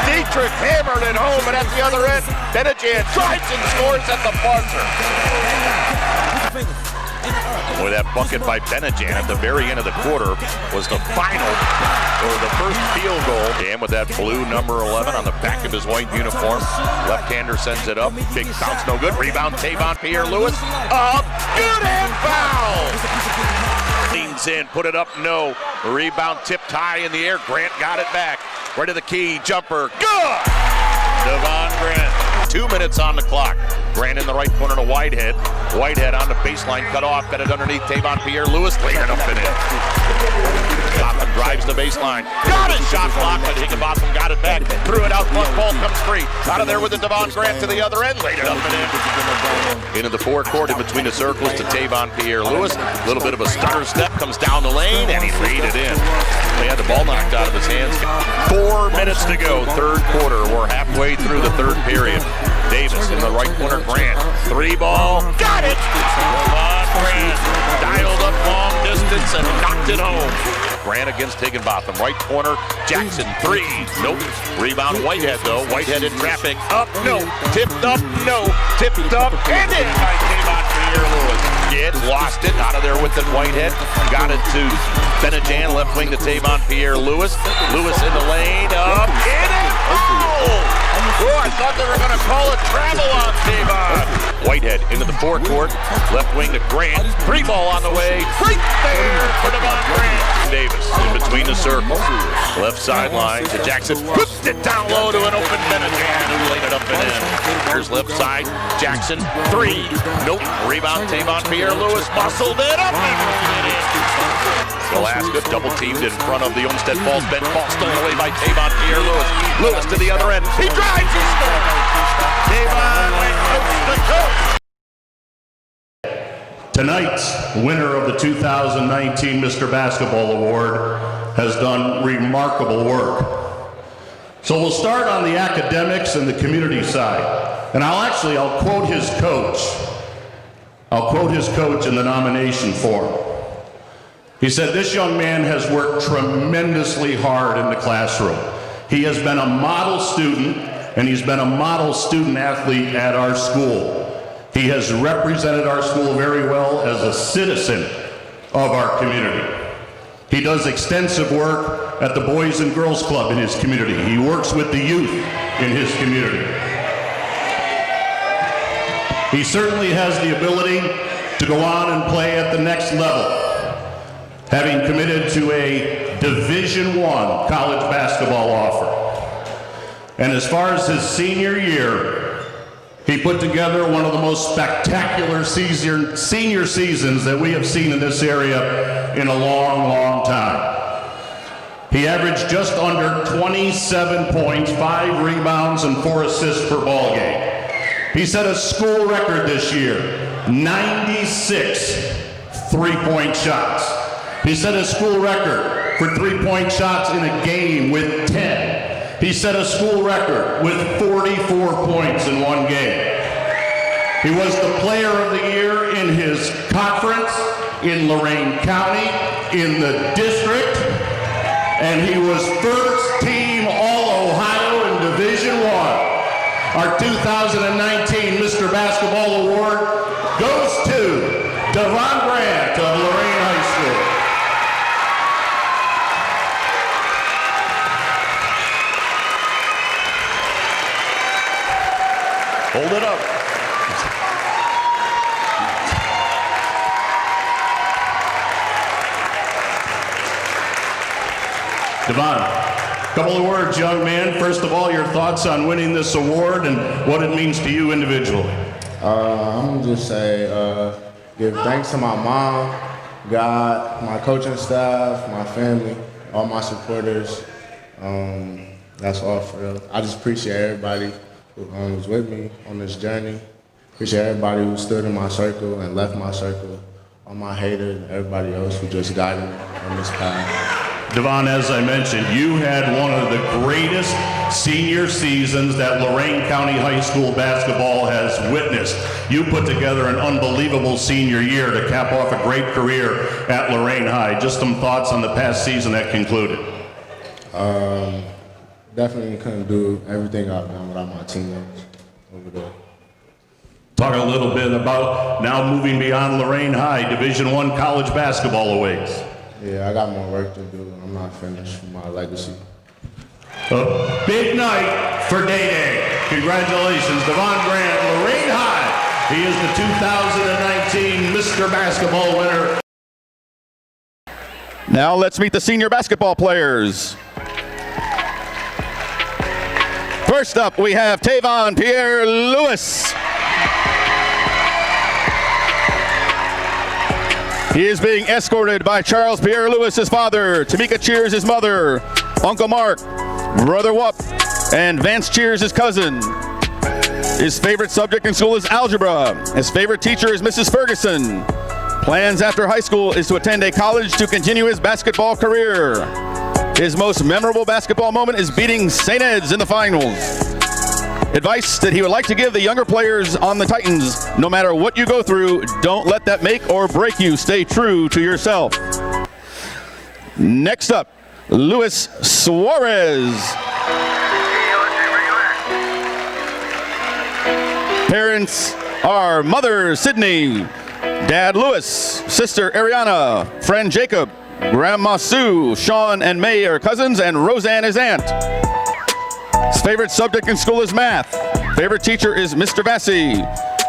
Dietrich hammered it home, and at the other end, Benejan drives and scores at the buzzer. Boy, that bucket by Benejan at the very end of the quarter was the final, or the first field goal. And with that blue number 11 on the back of his white uniform, left-hander sends it up. Big bounce, no good. Rebound, Tavon Pierre Lewis. Up, good and foul. Leans in, put it up, no. Rebound tipped high in the air. Grant got it back. Right to the key, jumper, good! Devon Grant. 2 minutes on the clock. Grant in the right corner to Whitehead. Whitehead on the baseline, cut off, got it underneath Tavon Pierre Lewis, laid it up and in. Topham drives the baseline. Got it! Shot block, but Higginbotham got it back. Threw it out, front ball comes free. Out of there with the Devon Grant to the other end, laid it up and in. Into the forecourt, in between the circles to Tavon Pierre Lewis. A little bit of a stutter step, comes down the lane, and he laid it in. He had the ball knocked out of his hands. 4 minutes to go, third quarter. We're halfway through the third period. Davis in the right corner, Grant. Three ball, got it! Devon Grant dialed up long distance and knocked it home. Grant against Higginbotham. Right corner, Jackson, 3. Nope. Rebound, Whitehead, though. Whitehead in traffic. Up, no. Tipped up, no. Tipped up, and in by Tavon Pierre-Lewis. Lost it. Out of there with it, Whitehead. Got it to Benajan. Left wing to Tavon Pierre-Lewis. Lewis in the lane. Up, in it. Oh, I thought they were going to call a travel on Tavon. Whitehead into the forecourt. Left wing to Grant. 3 ball on the way. Right there for Devon Grant. Davis in between the circles. Left sideline to Jackson. Whipped it down low to an open Benajan who laid it up and in. Here's left side. Jackson, 3. Nope. Rebound Tavon Pierre-Lewis muscled it up and rolled it in. Alaska double teamed in front of the Olmsted Falls bench. Ball stolen away by Tavon Pierre-Lewis. Lewis to the other end. He drives. He scores. Tavon went coast to coast. Tonight's winner of the 2019 Mr. Basketball Award has done remarkable work. So we'll start on the academics and the community side. And I'll quote his coach. I'll quote his coach in the nomination form. He said, "This young man has worked tremendously hard in the classroom. He has been a model student, and he's been a model student athlete at our school. He has represented our school very well as a citizen of our community. He does extensive work at the Boys and Girls Club in his community. He works with the youth in his community. He certainly has the ability to go on and play at the next level, having committed to a Division I college basketball offer. And as far as his senior year, he put together one of the most spectacular senior seasons that we have seen in this area in a long, long time. He averaged just under 27 points, 5 rebounds, and 4 assists per ball game. He set a school record this year, 96 three-point shots. He set a school record for three-point shots in a game with 10. He set a school record with 44 points in one game. He was the player of the year in his conference, in Lorain County, in the district, and he was first team All-Ohio in Division I. Our 2019 Mr. Basketball Award goes to Devon Grant of Lorain High School. Hold it up. Devon, a couple of words, young man. First of all, your thoughts on winning this award and what it means to you individually. I'm gonna just say, give thanks to my mom, God, my coaching staff, my family, all my supporters. That's all for real. I just appreciate everybody who was with me on this journey. Appreciate everybody who stood in my circle and left my circle. All my haters and everybody else who just guided me on this path. Devon, as I mentioned, you had one of the greatest senior seasons that Lorain County High School basketball has witnessed. You put together an unbelievable senior year to cap off a great career at Lorain High. Just some thoughts on the past season that concluded. Definitely couldn't do everything I've done without my teammates over there. Talk a little bit about now moving beyond Lorain High, Division I college basketball awaits. Yeah, I got more work to do. I'm not finished with my legacy. A big night for Day Day. Congratulations, Devon Grant, Lorain High. He is the 2019 Mr. Basketball winner. Now let's meet the senior basketball players. First up, we have Tavon Pierre-Lewis. He is being escorted by Charles Pierre-Lewis, his father, Tamika Cheers, his mother, Uncle Mark, Brother Whoop, and Vance Cheers, his cousin. His favorite subject in school is algebra. His favorite teacher is Mrs. Ferguson. Plans after high school is to attend a college to continue his basketball career. His most memorable basketball moment is beating St. Ed's in the finals. Advice that he would like to give the younger players on the Titans: no matter what you go through, don't let that make or break you. Stay true to yourself. Next up, Luis Suarez. Parents are mother Sydney, dad Louis, sister Ariana, friend Jacob, grandma Sue, Sean and May are cousins, and Roseanne is aunt. His favorite subject in school is math. Favorite teacher is Mr. Vassy.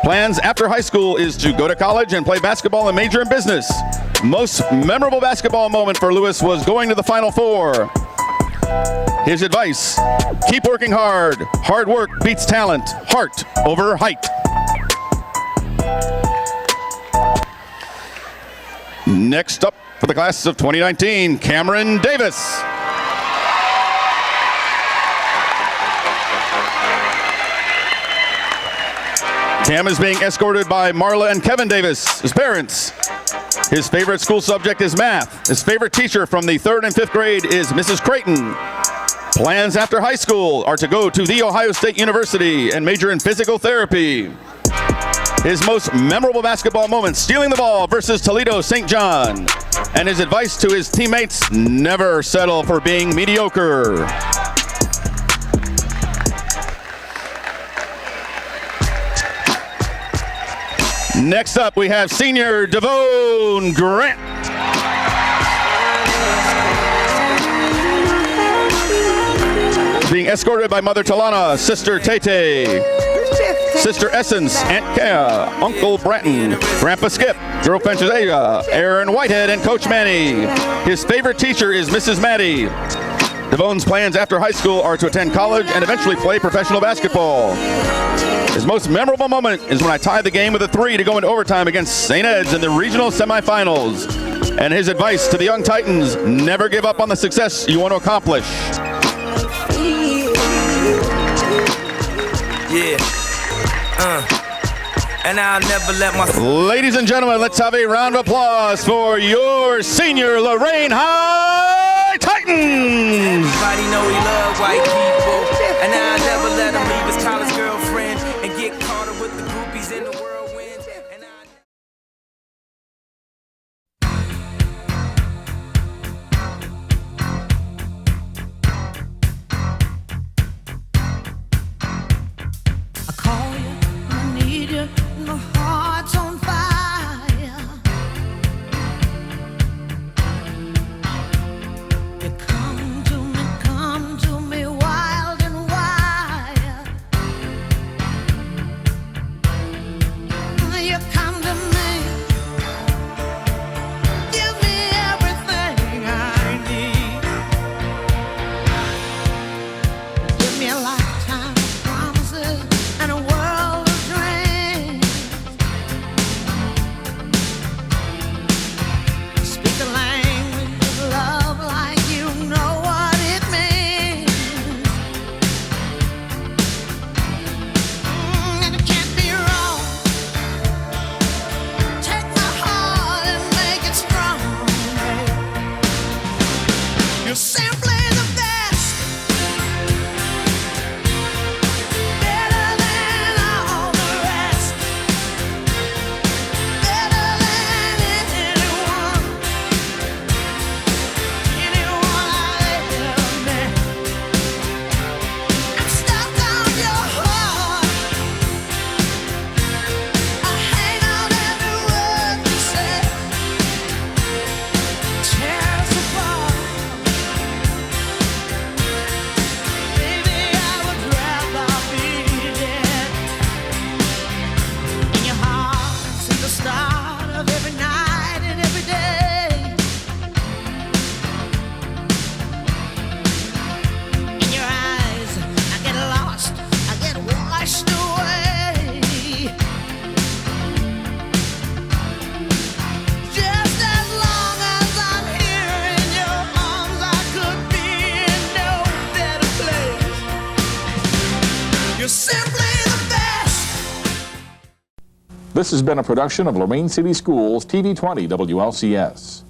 Plans after high school is to go to college and play basketball and major in business. Most memorable basketball moment for Louis was going to the Final Four. His advice, keep working hard. Hard work beats talent. Heart over height. Next up for the class of 2019, Cameron Davis. Cam is being escorted by Marla and Kevin Davis, his parents. His favorite school subject is math. His favorite teacher from the 3rd and 5th grade is Mrs. Creighton. Plans after high school are to go to The Ohio State University and major in physical therapy. His most memorable basketball moment, stealing the ball versus Toledo St. John. And his advice to his teammates, never settle for being mediocre. Next up, we have senior Devon Grant. Being escorted by Mother Talana, Sister Tete, Sister Essence, Aunt Kea, Uncle Bratton, Grandpa Skip, Girlfriend Josiah, Aaron Whitehead, and Coach Manny. His favorite teacher is Mrs. Maddie. Devon's plans after high school are to attend college and eventually play professional basketball. His most memorable moment is when I tied the game with a 3 to go into overtime against St. Ed's in the regional semifinals. And his advice to the young Titans, never give up on the success you want to accomplish. Yeah. And I'll never let my... Ladies and gentlemen, let's have a round of applause for your senior Lorain High Titans. Everybody know he love white people. And I'll never let him leave his college girlfriend and get caught up with the groupies in the whirlwind. And I call you, I need you, my heart's on fire. You come to me wild and wild. You come to me, give me everything I need. Give me a lifetime of promises and a world of dreams. Speak the language of love like you know what it means. And it can't be wrong. Take my heart and make it strong. You're simply the best. Better than all the rest. Better than anyone. Anyone I've ever met. I'm stuck on your heart. I hang on every word you say. Tear us apart. Baby, I would rather be dead. In your heart, see the start of every night and every day. In your eyes, I get lost, I get washed away. Just as long as I'm here in your arms, I could be in no better place. You're simply the best. This has been a production of Lorain City Schools TV 20 WLCS.